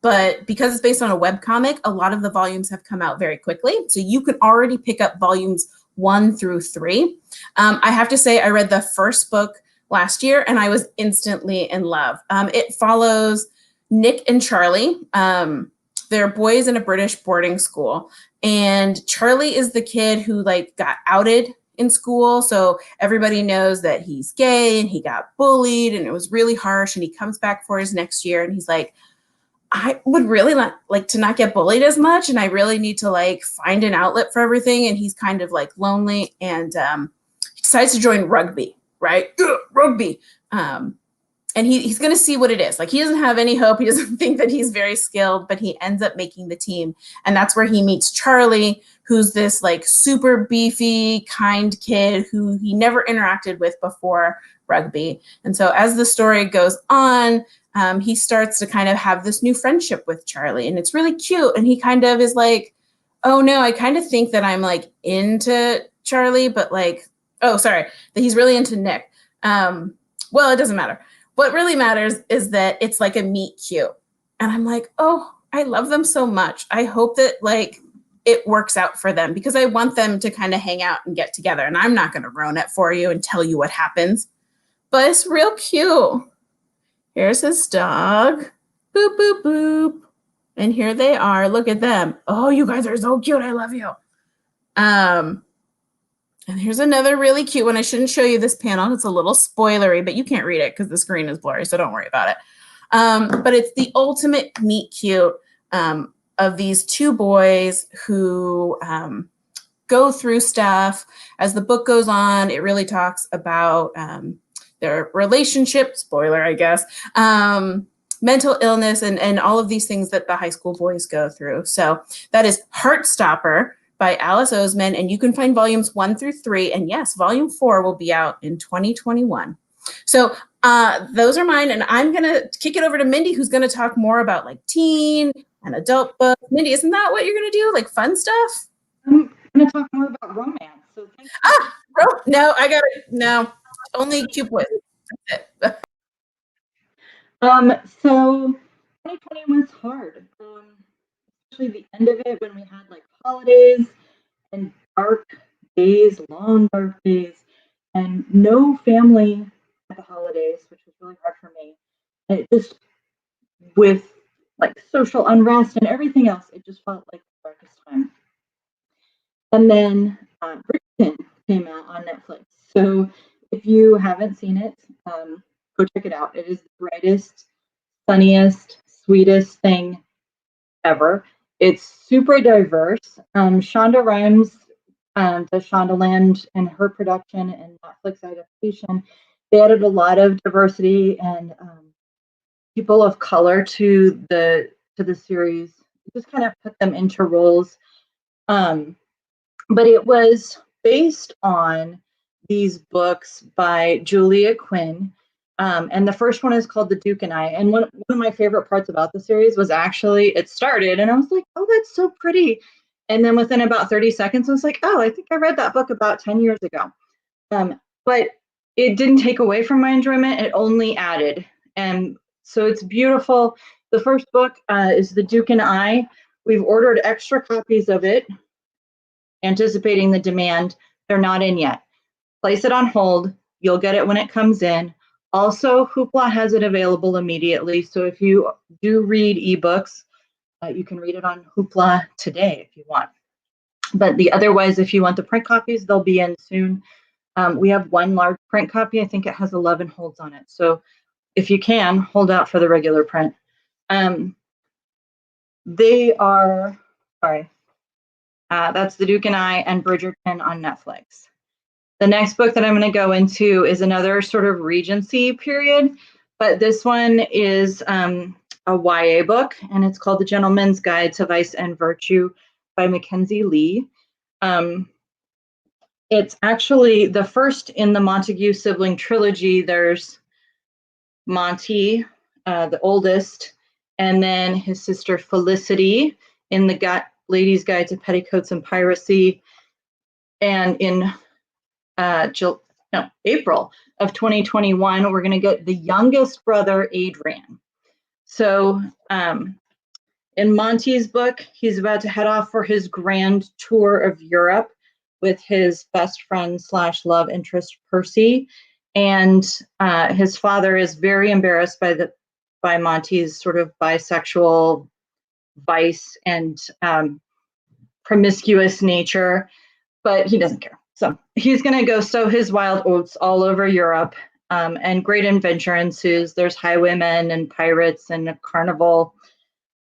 A: but because it's based on a webcomic, a lot of the volumes have come out very quickly. So you can already pick up volumes 1 through 3. I have to say I read the first book last year and I was instantly in love. It follows Nick and Charlie. They're boys in a British boarding school. And Charlie is the kid who like got outed in school. So everybody knows that he's gay and he got bullied and it was really harsh. And he comes back for his next year and he's like, I would really like to not get bullied as much. And I really need to like find an outlet for everything. And he's kind of like lonely and he decides to join rugby, right? Rugby. And he's going to see what it is. Like he doesn't have any hope. He doesn't think that he's very skilled, but he ends up making the team. And that's where he meets Charlie, who's this like super beefy, kind kid who he never interacted with before rugby. And so as the story goes on, he starts to kind of have this new friendship with Charlie. And it's really cute. And he kind of is like, oh no, I kind of think that I'm like into Charlie, but like, oh, sorry, that he's really into Nick. Well, it doesn't matter. What really matters is that it's like a meet cute. And I'm like, oh, I love them so much. I hope that like it works out for them because I want them to kind of hang out and get together. And I'm not going to ruin it for you and tell you what happens, but it's real cute. Here's his dog. Boop, boop, boop. And here they are. Look at them. Oh, you guys are so cute. I love you. And here's another really cute one. I shouldn't show you this panel. It's a little spoilery, but you can't read it because the screen is blurry, so don't worry about it. But it's the ultimate meet cute of these two boys who go through stuff. As the book goes on, it really talks about their relationship, spoiler, I guess, mental illness, and all of these things that the high school boys go through. So that is Heartstopper by Alice Oseman, and you can find volumes 1 through 3. And yes, volume 4 will be out in 2021. So those are mine, and I'm going to kick it over to Mindy, who's going to talk more about like teen and adult books. Mindy, isn't that what you're going to do? Like fun stuff?
E: I'm going to talk more about romance. So thank you.
A: No, I got it. No, Only 2 points. That's it.
E: So 2020 was hard, especially the end of it when we had like holidays and dark days, long dark days, and no family at the holidays, which was really hard for me. And it just, with like social unrest and everything else, it just felt like the darkest time. And then Bridgerton came out on Netflix. So if you haven't seen it, go check it out. It is the brightest, funniest, sweetest thing ever. It's super diverse. Shonda Rhimes does Shondaland and her production and Netflix adaptation. They added a lot of diversity and people of color to the series. Just kind of put them into roles. But it was based on these books by Julia Quinn. And the first one is called The Duke and I. And one of my favorite parts about the series was actually it started and I was like, oh, that's so pretty. And then within about 30 seconds, I was like, oh, I think I read that book about 10 years ago. But it didn't take away from my enjoyment. It only added. And so it's beautiful. The first book is The Duke and I. We've ordered extra copies of it, anticipating the demand. They're not in yet. Place it on hold. You'll get it when it comes in. Also, Hoopla has it available immediately. So if you do read ebooks, you can read it on Hoopla today if you want. But otherwise, if you want the print copies, they'll be in soon. We have one large print copy. I think it has 11 holds on it. So if you can, hold out for the regular print. That's The Duke and I and Bridgerton on Netflix. The next book that I'm going to go into is another sort of Regency period, but this one is a YA book, and it's called The Gentleman's Guide to Vice and Virtue by Mackenzie Lee. It's actually the first in the Montague sibling trilogy. There's Monty, the oldest, and then his sister Felicity in the Ladies' Guide to Petticoats and Piracy. And in April of 2021, we're going to get the youngest brother, Adrian. So in Monty's book, he's about to head off for his grand tour of Europe with his best friend / love interest, Percy. And his father is very embarrassed by Monty's sort of bisexual vice and promiscuous nature, but he doesn't care. So he's going to go sow his wild oats all over Europe, and great adventure ensues. There's highwaymen and pirates and a carnival,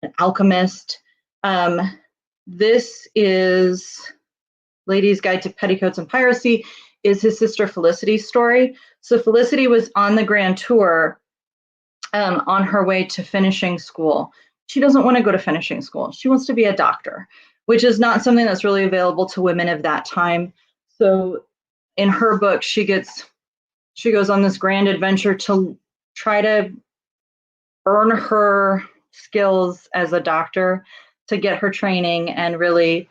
E: an alchemist. This is Ladies' Guide to Petticoats and Piracy, is his sister Felicity's story. So Felicity was on the grand tour on her way to finishing school. She doesn't want to go to finishing school. She wants to be a doctor, which is not something that's really available to women of that time. So in her book, she goes on this grand adventure to try to earn her skills as a doctor, to get her training and really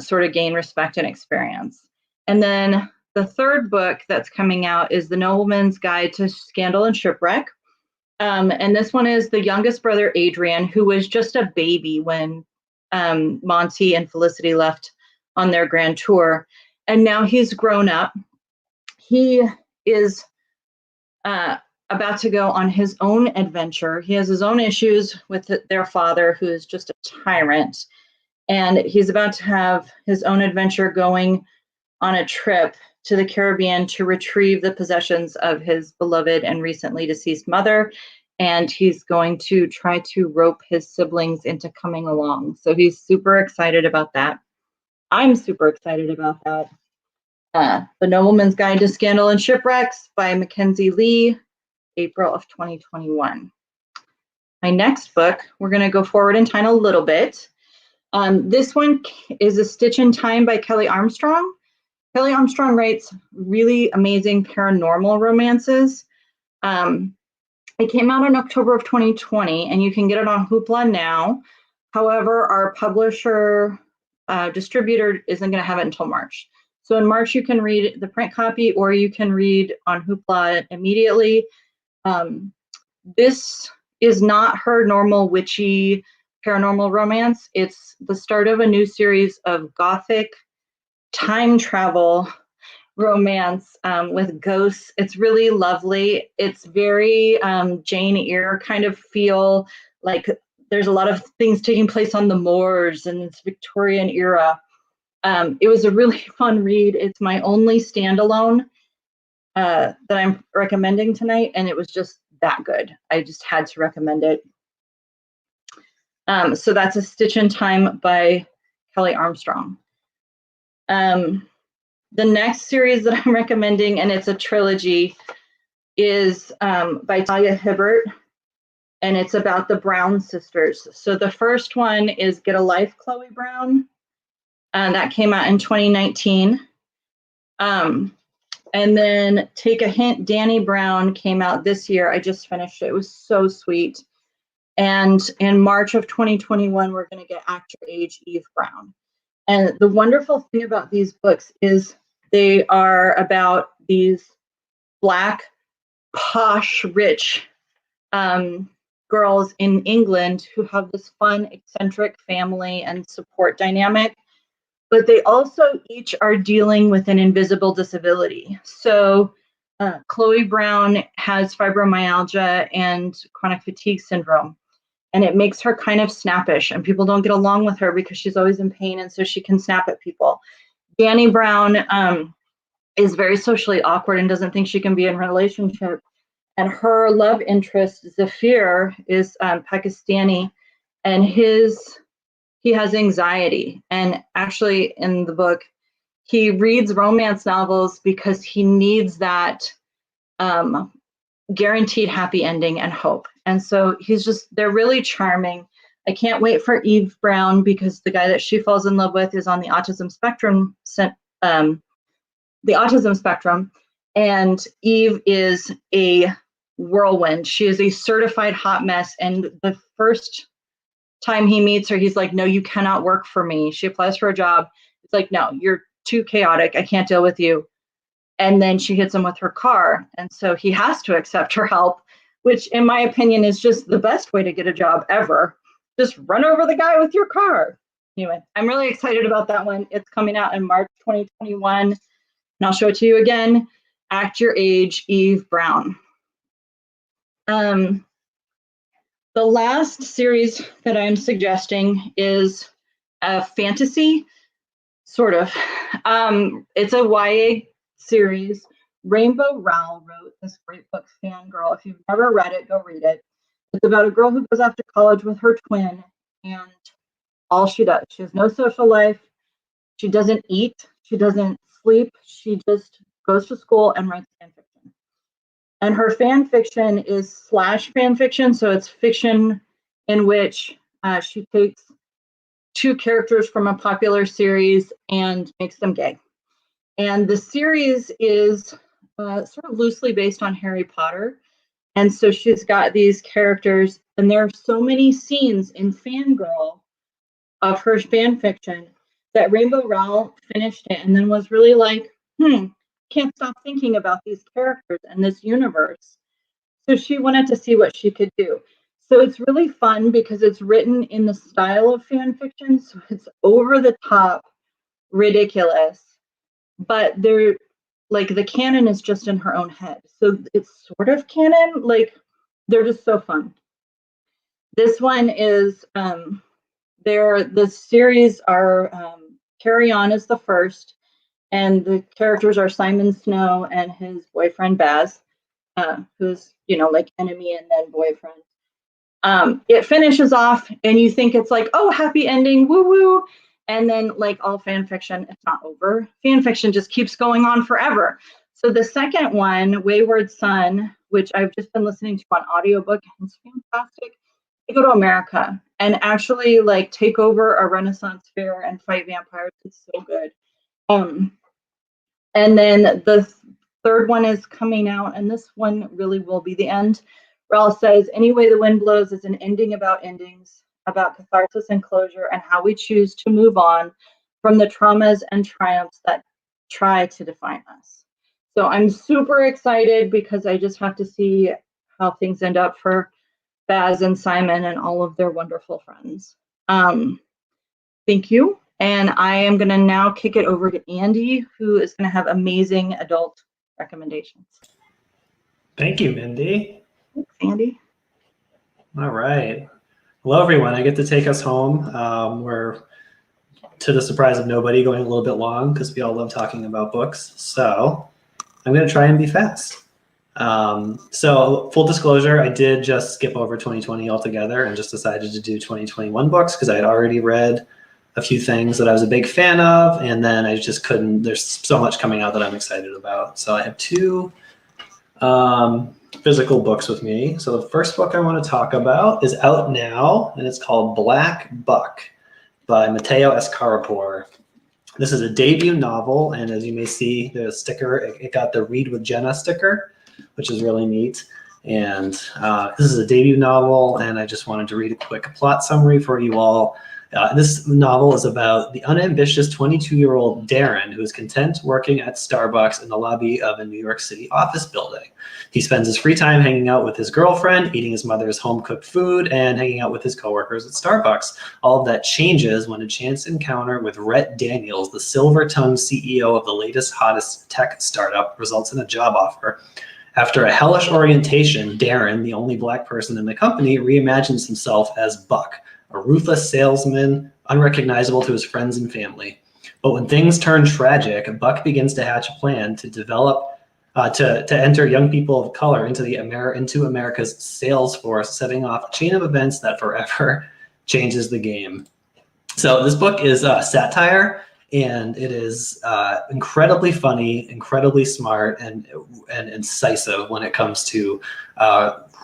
E: sort of gain respect and experience. And then the third book that's coming out is The Nobleman's Guide to Scandal and Shipwreck. And this one is the youngest brother, Adrian, who was just a baby when Monty and Felicity left on their grand tour. And now he's grown up. He is about to go on his own adventure. He has his own issues with their father, who is just a tyrant. And he's about to have his own adventure going on a trip to the Caribbean to retrieve the possessions of his beloved and recently deceased mother. And he's going to try to rope his siblings into coming along. So he's super excited about that. I'm super excited about that. The Nobleman's Guide to Scandal and Shipwrecks by Mackenzie Lee, April of 2021. My next book, we're going to go forward in time a little bit. This one is A Stitch in Time by Kelly Armstrong. Kelly Armstrong writes really amazing paranormal romances. It came out in October of 2020, and you can get it on Hoopla now. However, our publisher distributor isn't going to have it until March. So in March, you can read the print copy, or you can read on Hoopla immediately. This is not her normal witchy paranormal romance. It's the start of a new series of gothic time travel romance with ghosts. It's really lovely. It's very Jane Eyre kind of feel, like there's a lot of things taking place on the moors and it's Victorian era. It was a really fun read. It's my only standalone that I'm recommending tonight, and it was just that good. I just had to recommend it. So that's A Stitch in Time by Kelly Armstrong. The next series that I'm recommending, and it's a trilogy, is by Talia Hibbert, and it's about the Brown sisters. So the first one is Get a Life, Chloe Brown, and that came out in 2019. And then Take a Hint, Danny Brown came out this year. I just finished it. It was so sweet. And in March of 2021, we're going to get Act Your Age, Eve Brown. And the wonderful thing about these books is they are about these Black, posh, rich girls in England who have this fun, eccentric family and support dynamic, but they also each are dealing with an invisible disability. So Chloe Brown has fibromyalgia and chronic fatigue syndrome, and it makes her kind of snappish, and people don't get along with her because she's always in pain, and so she can snap at people. Danny Brown is very socially awkward and doesn't think she can be in a relationship. And her love interest, Zafir, is Pakistani, and he has anxiety. And actually in the book, he reads romance novels because he needs that guaranteed happy ending and hope. And so they're really charming. I can't wait for Eve Brown because the guy that she falls in love with is on the autism spectrum, and Eve is a whirlwind. She is a certified hot mess. And the first time he meets her, he's like, no, you cannot work for me. She applies for a job. It's like, no, you're too chaotic. I can't deal with you. And then she hits him with her car. And so he has to accept her help, which in my opinion is just the best way to get a job ever. Just run over the guy with your car. Anyway, I'm really excited about that one. It's coming out in March 2021. And I'll show it to you again. Act Your Age, Eve Brown. The last series that I'm suggesting is a fantasy, sort of. It's a YA series. Rainbow Rowell wrote this great book, Fangirl. If you've never read it, go read it. It's about a girl who goes off to college with her twin, and all she does. She has no social life. She doesn't eat. She doesn't sleep. She just goes to school and writes fan fiction. And her fan fiction is slash fan fiction, so it's fiction in which she takes two characters from a popular series and makes them gay. And the series is sort of loosely based on Harry Potter. And so she's got these characters, and there are so many scenes in Fangirl of her fan fiction that Rainbow Rowell finished it and then was really like, can't stop thinking about these characters and this universe. So she wanted to see what she could do. So it's really fun because it's written in the style of fan fiction. So it's over the top, ridiculous, but they're like the canon is just in her own head. So it's sort of canon, like they're just so fun. This one is, the series are, Carry On is the first, and the characters are Simon Snow and his boyfriend Baz, who's, like enemy and then boyfriend. It finishes off and you think it's like, oh, happy ending, woo woo. And then like all fan fiction, it's not over. Fan fiction just keeps going on forever. So the second one, Wayward Sun, which I've just been listening to on audiobook, and it's fantastic. They go to America and actually like take over a Renaissance fair and fight vampires. It's so good. And then the third one is coming out, and this one really will be the end. Rowell says, Any Way the Wind Blows is an ending about endings, about catharsis and closure, and how we choose to move on from the traumas and triumphs that try to define us. So I'm super excited because I just have to see how things end up for Baz and Simon and all of their wonderful friends. Thank you. And I am going to now kick it over to Andy, who is going to have amazing adult recommendations.
F: Thank you, Mindy.
E: Thanks, Andy.
F: All right. Hello, everyone. I get to take us home. We're, to the surprise of nobody, going a little bit long because we all love talking about books. So I'm going to try and be fast. So full disclosure, I did just skip over 2020 altogether and just decided to do 2021 books because I had already read a few things that I was a big fan of, and then I just couldn't, there's so much coming out that I'm excited about. So I have two physical books with me. So the first book I want to talk about is out now, and it's called Black Buck by Mateo Escarpor. This is a debut novel, and as you may see, the sticker, it got the Read with Jenna sticker, which is really neat. And this is a debut novel, and I just wanted to read a quick plot summary for you all. This novel is about the unambitious 22-year-old Darren who is content working at Starbucks in the lobby of a New York City office building. He spends his free time hanging out with his girlfriend, eating his mother's home-cooked food, and hanging out with his coworkers at Starbucks. All of that changes when a chance encounter with Rhett Daniels, the silver-tongued CEO of the latest, hottest tech startup, results in a job offer. After a hellish orientation, Darren, the only Black person in the company, reimagines himself as Buck, a ruthless salesman, unrecognizable to his friends and family. But when things turn tragic, Buck begins to hatch a plan to develop, to enter young people of color into America's sales force, setting off a chain of events that forever changes the game. So this book is satire, and it is incredibly funny, incredibly smart, and incisive when it comes to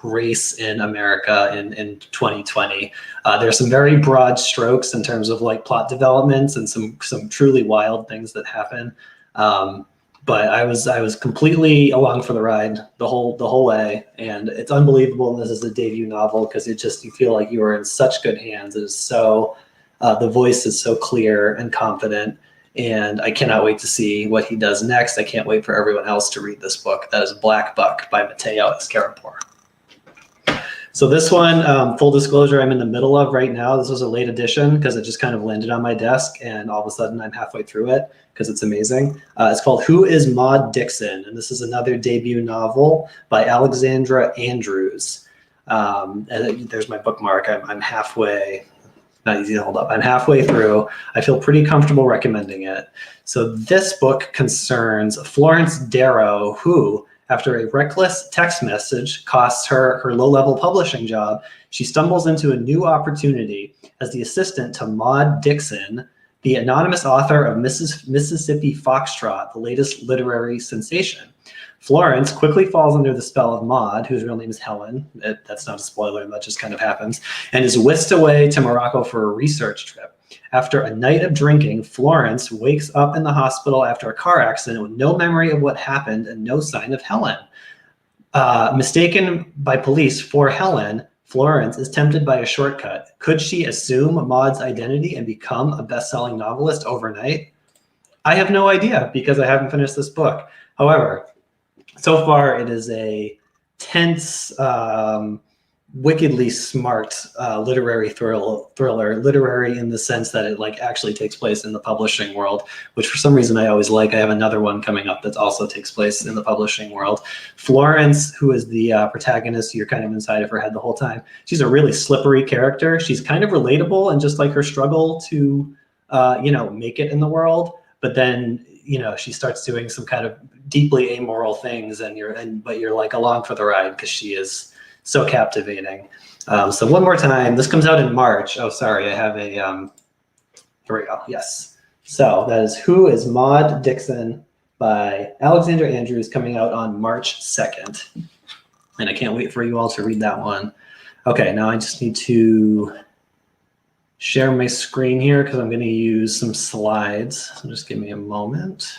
F: race in America in 2020. There's some very broad strokes in terms of like plot developments and some truly wild things that happen. But I was completely along for the ride the whole way, and it's unbelievable. And this is a debut novel because you feel like you are in such good hands. It is so the voice is so clear and confident, and I cannot wait to see what he does next. I can't wait for everyone else to read this book. That is Black Buck by Mateo Escarpor. So this one, full disclosure, I'm in the middle of right now. This was a late edition because it just kind of landed on my desk, and all of a sudden I'm halfway through it because it's amazing. It's called Who Is Maude Dixon? And this is another debut novel by Alexandra Andrews. And there's my bookmark. I'm halfway. Not easy to hold up. I'm halfway through. I feel pretty comfortable recommending it. So this book concerns Florence Darrow, who, after a reckless text message costs her low-level publishing job, she stumbles into a new opportunity as the assistant to Maude Dixon, the anonymous author of Mississippi Foxtrot, the latest literary sensation. Florence quickly falls under the spell of Maude, whose real name is Helen. That's not a spoiler, that just kind of happens, and is whisked away to Morocco for a research trip. After a night of drinking, Florence wakes up in the hospital after a car accident with no memory of what happened and no sign of Helen. Mistaken by police for Helen, Florence is tempted by a shortcut. Could she assume Maude's identity and become a best-selling novelist overnight? I have no idea because I haven't finished this book. However, so far it is a tense, wickedly smart literary thriller, literary in the sense that it like actually takes place in the publishing world, which for some reason I always like. I have another one coming up that also takes place in the publishing world. Florence, who is the protagonist, you're kind of inside of her head the whole time. She's a really slippery character. She's kind of relatable and just like her struggle to, make it in the world. But then, she starts doing some kind of deeply amoral things, but you're like along for the ride because she is so captivating. So one more time, this comes out in March. Oh, sorry, I have a, here we go, yes. So that is Who is Maude Dixon by Alexandra Andrews, coming out on March 2nd. And I can't wait for you all to read that one. Okay, now I just need to share my screen here because I'm gonna use some slides. So just give me a moment.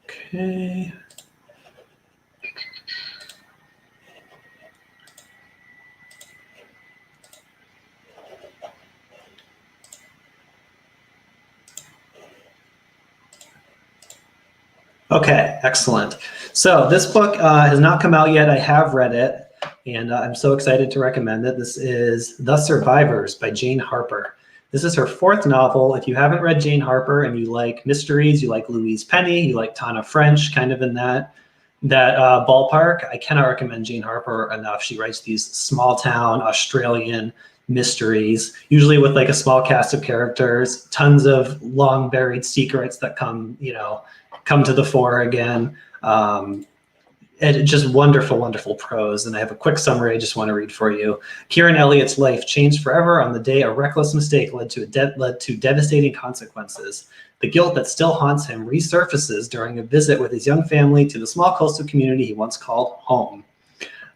F: Okay. Okay, excellent. So this book has not come out yet. I have read it, and I'm so excited to recommend it. This is The Survivors by Jane Harper. This is her 4th novel. If you haven't read Jane Harper and you like mysteries, you like Louise Penny, you like Tana French, kind of in that ballpark, I cannot recommend Jane Harper enough. She writes these small town Australian mysteries, usually with like a small cast of characters, tons of long buried secrets that come to the fore again. And just wonderful, wonderful prose. And I have a quick summary I just want to read for you. Kieran Elliott's life changed forever on the day a reckless mistake led to devastating consequences. The guilt that still haunts him resurfaces during a visit with his young family to the small coastal community he once called home.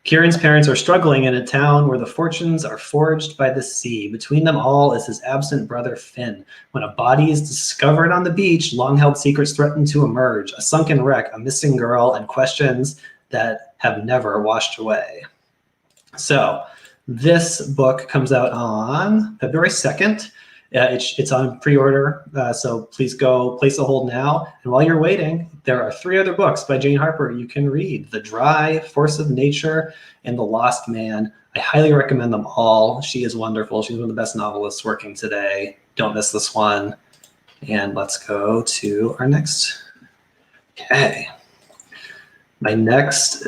F: Kieran's parents are struggling in a town where the fortunes are forged by the sea. Between them all is his absent brother Finn. When a body is discovered on the beach, long-held secrets threaten to emerge. A sunken wreck, a missing girl, and questions that have never washed away. So this book comes out on February 2nd. It's on pre-order, so please go place a hold now. And while you're waiting, there are 3 other books by Jane Harper you can read: The Dry, Force of Nature, and The Lost Man. I highly recommend them all. She is wonderful. She's one of the best novelists working today. Don't miss this one. And let's go to our next. Okay. My next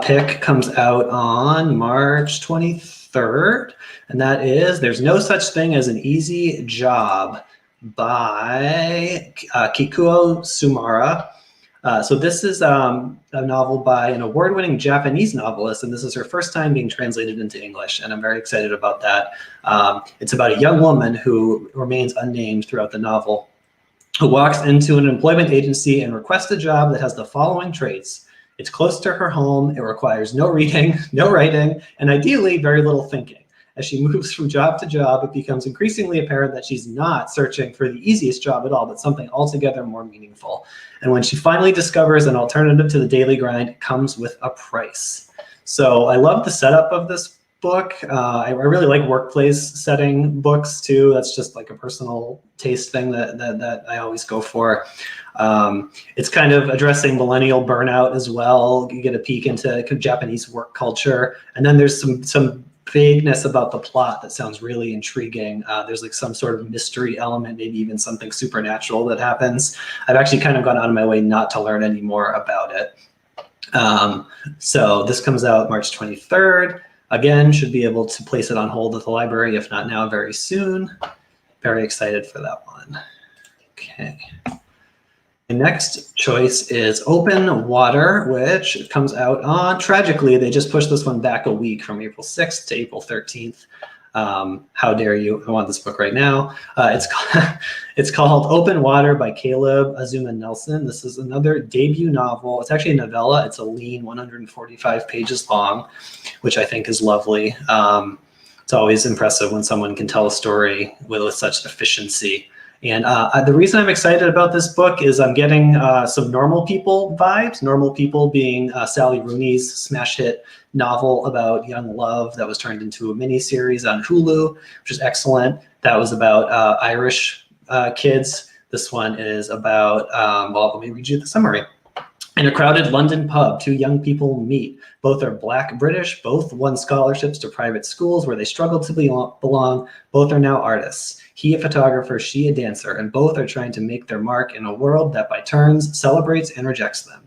F: pick comes out on March 23rd, and that is There's No Such Thing as an Easy Job by Kikuo Sumara. So this is a novel by an award-winning Japanese novelist, and this is her first time being translated into English, and I'm very excited about that. It's about a young woman who remains unnamed throughout the novel, who walks into an employment agency and requests a job that has the following traits. It's close to her home, it requires no reading, no writing, and ideally very little thinking. As she moves from job to job, it becomes increasingly apparent that she's not searching for the easiest job at all, but something altogether more meaningful. And when she finally discovers an alternative to the daily grind, it comes with a price. So I love the setup of this book. I really like workplace setting books too. That's just like a personal taste thing that I always go for. It's kind of addressing millennial burnout as well. You get a peek into Japanese work culture. And then there's some vagueness about the plot that sounds really intriguing. There's like some sort of mystery element, maybe even something supernatural that happens. I've actually kind of gone out of my way not to learn any more about it. So this comes out March 23rd. Again, should be able to place it on hold at the library, if not now, very soon. Very excited for that one. Okay. The next choice is Open Water, which comes out on, tragically, they just pushed this one back a week from April 6th to April 13th. How dare you? I want this book right now. It's called Open Water by Caleb Azuma Nelson. This is another debut novel. It's actually a novella. It's a lean 145 pages long, which I think is lovely. It's always impressive when someone can tell a story with such efficiency. And the reason I'm excited about this book is I'm getting some Normal People vibes. Normal People being Sally Rooney's smash hit novel about young love that was turned into a miniseries on Hulu, which is excellent. That was about Irish kids. This one is about, well, let me read you the summary. In a crowded London pub, 2 young people meet. Both are Black British, both won scholarships to private schools where they struggled to belong. Both are now artists. He a photographer, she a dancer, and both are trying to make their mark in a world that by turns celebrates and rejects them.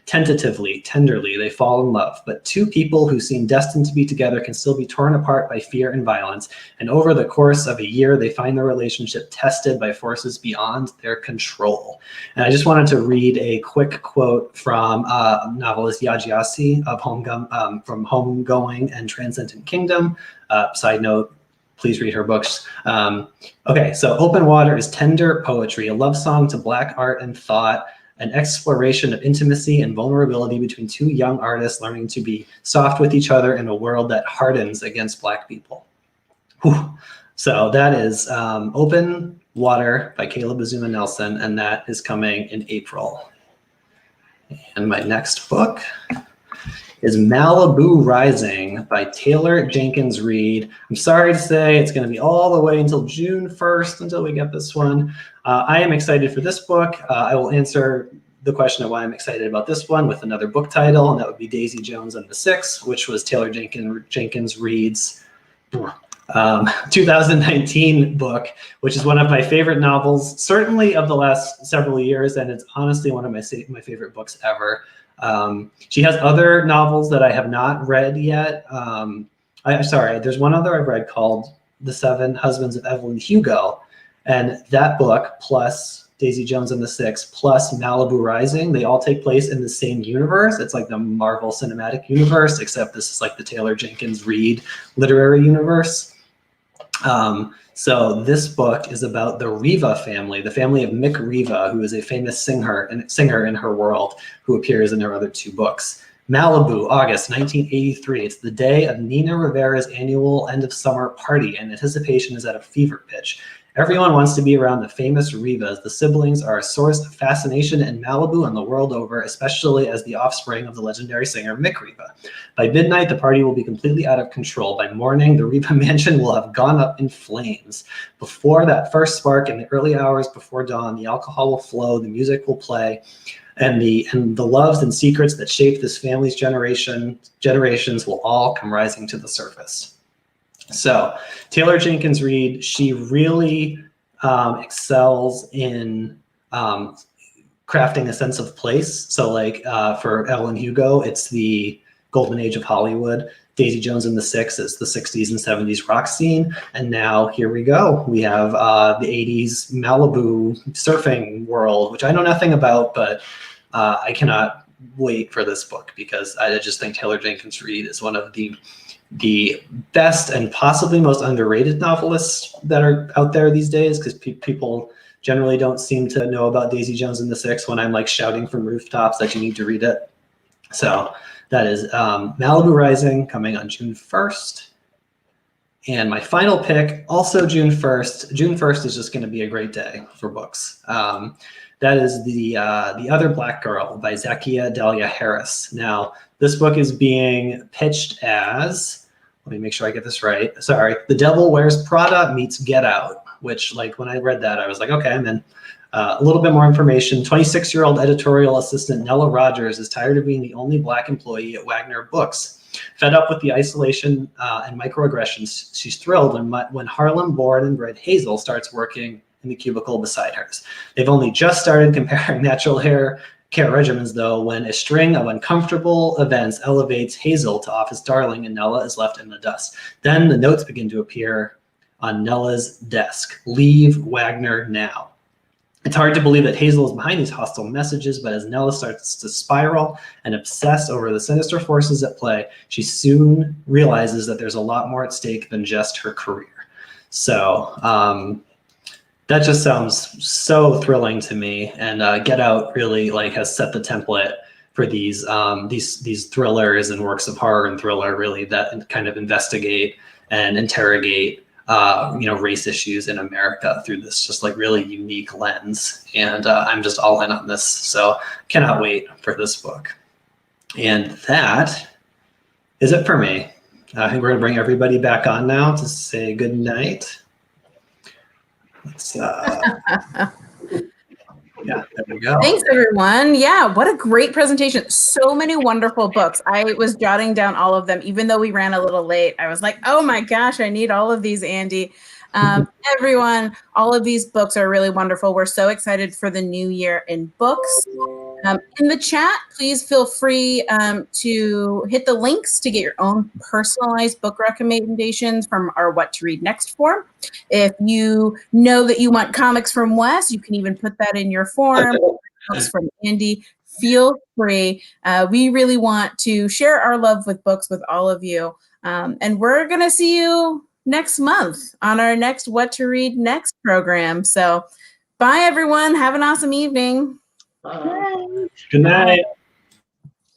F: Tentatively, tenderly, they fall in love, but 2 people who seem destined to be together can still be torn apart by fear and violence, and over the course of a year, they find their relationship tested by forces beyond their control. And I just wanted to read a quick quote from novelist Yajiasi of from Homegoing and Transcendent Kingdom. Side note, please read her books. Okay, so Open Water is tender poetry, a love song to Black art and thought, an exploration of intimacy and vulnerability between 2 young artists learning to be soft with each other in a world that hardens against Black people. Whew. So that is Open Water by Caleb Azuma Nelson, and that is coming in April. And my next book is Malibu Rising by Taylor Jenkins Reid. I'm sorry to say it's going to be all the way until June 1st until we get this one. I am excited for this book. I will answer the question of why I'm excited about this one with another book title, and that would be Daisy Jones and the Six, which was Taylor Jenkins Reid's 2019 book, which is one of my favorite novels, certainly of the last several years, and it's honestly one of my favorite books ever. She has other novels that I have not read yet. Sorry, there's one other I've read called The Seven Husbands of Evelyn Hugo, and that book plus Daisy Jones and the Six plus Malibu Rising, they all take place in the same universe. It's like the Marvel Cinematic Universe, except this is like the Taylor Jenkins Reid literary universe. So this book is about the Riva family, the family of Mick Riva, who is a famous singer in her world, who appears in her other two books. Malibu, August 1983. It's the day of Nina Rivera's annual end of summer party, and anticipation is at a fever pitch. Everyone wants to be around the famous Rivas. The siblings are a source of fascination in Malibu and the world over, especially as the offspring of the legendary singer Mick Riva. By midnight, the party will be completely out of control. By morning, the Riva mansion will have gone up in flames. Before that first spark, in the early hours before dawn, the alcohol will flow, the music will play, and the loves and secrets that shape this family's generations will all come rising to the surface. So Taylor Jenkins Reid, she really excels in crafting a sense of place. So like for Evelyn Hugo, it's the golden age of Hollywood. Daisy Jones and the Six is the 60s and 70s rock scene. And now here we go. We have the 80s Malibu surfing world, which I know nothing about, but I cannot wait for this book because I just think Taylor Jenkins Reid is one of the best and possibly most underrated novelists that are out there these days, because people generally don't seem to know about Daisy Jones and the Six when I'm like shouting from rooftops that you need to read it. So that is Malibu Rising, coming on June 1st. And my final pick, also June 1st. June 1st is just going to be a great day for books. That is The Other Black Girl by Zakia Dalia Harris. Now, this book is being pitched as, let me make sure I get this right. Sorry, The Devil Wears Prada meets Get Out, which, like, when I read that, I was like, okay, I'm in. A little bit more information. 26-year-old editorial assistant Nella Rogers is tired of being the only Black employee at Wagner Books. Fed up with the isolation and microaggressions, she's thrilled when Harlem-born and bred Hazel starts working in the cubicle beside hers. They've only just started comparing natural hair care regimens, though, when a string of uncomfortable events elevates Hazel to office darling and Nella is left in the dust. Then the notes begin to appear on Nella's desk. Leave Wagner now. It's hard to believe that Hazel is behind these hostile messages, but as Nella starts to spiral and obsess over the sinister forces at play, she soon realizes that there's a lot more at stake than just her career. So that just sounds so thrilling to me, and Get Out really like has set the template for these thrillers and works of horror and thriller really that kind of investigate and interrogate race issues in America through this just like really unique lens. And I'm just all in on this, so cannot wait for this book. And that is it for me. I think we're gonna bring everybody back on now to say good night. Yeah, there we go.
A: Thanks, everyone. Yeah, what a great presentation. So many wonderful books. I was jotting down all of them, even though we ran a little late. I was like, oh my gosh, I need all of these, Andy. Everyone, all of these books are really wonderful. We're so excited for the new year in books. In the chat, please feel free to hit the links to get your own personalized book recommendations from our What to Read Next form. If you know that you want comics from Wes, you can even put that in your form. Books from Andy, feel free. We really want to share our love with books with all of you. And we're going to see you next month on our next What to Read Next program. So bye, everyone. Have an awesome evening.
F: Good night.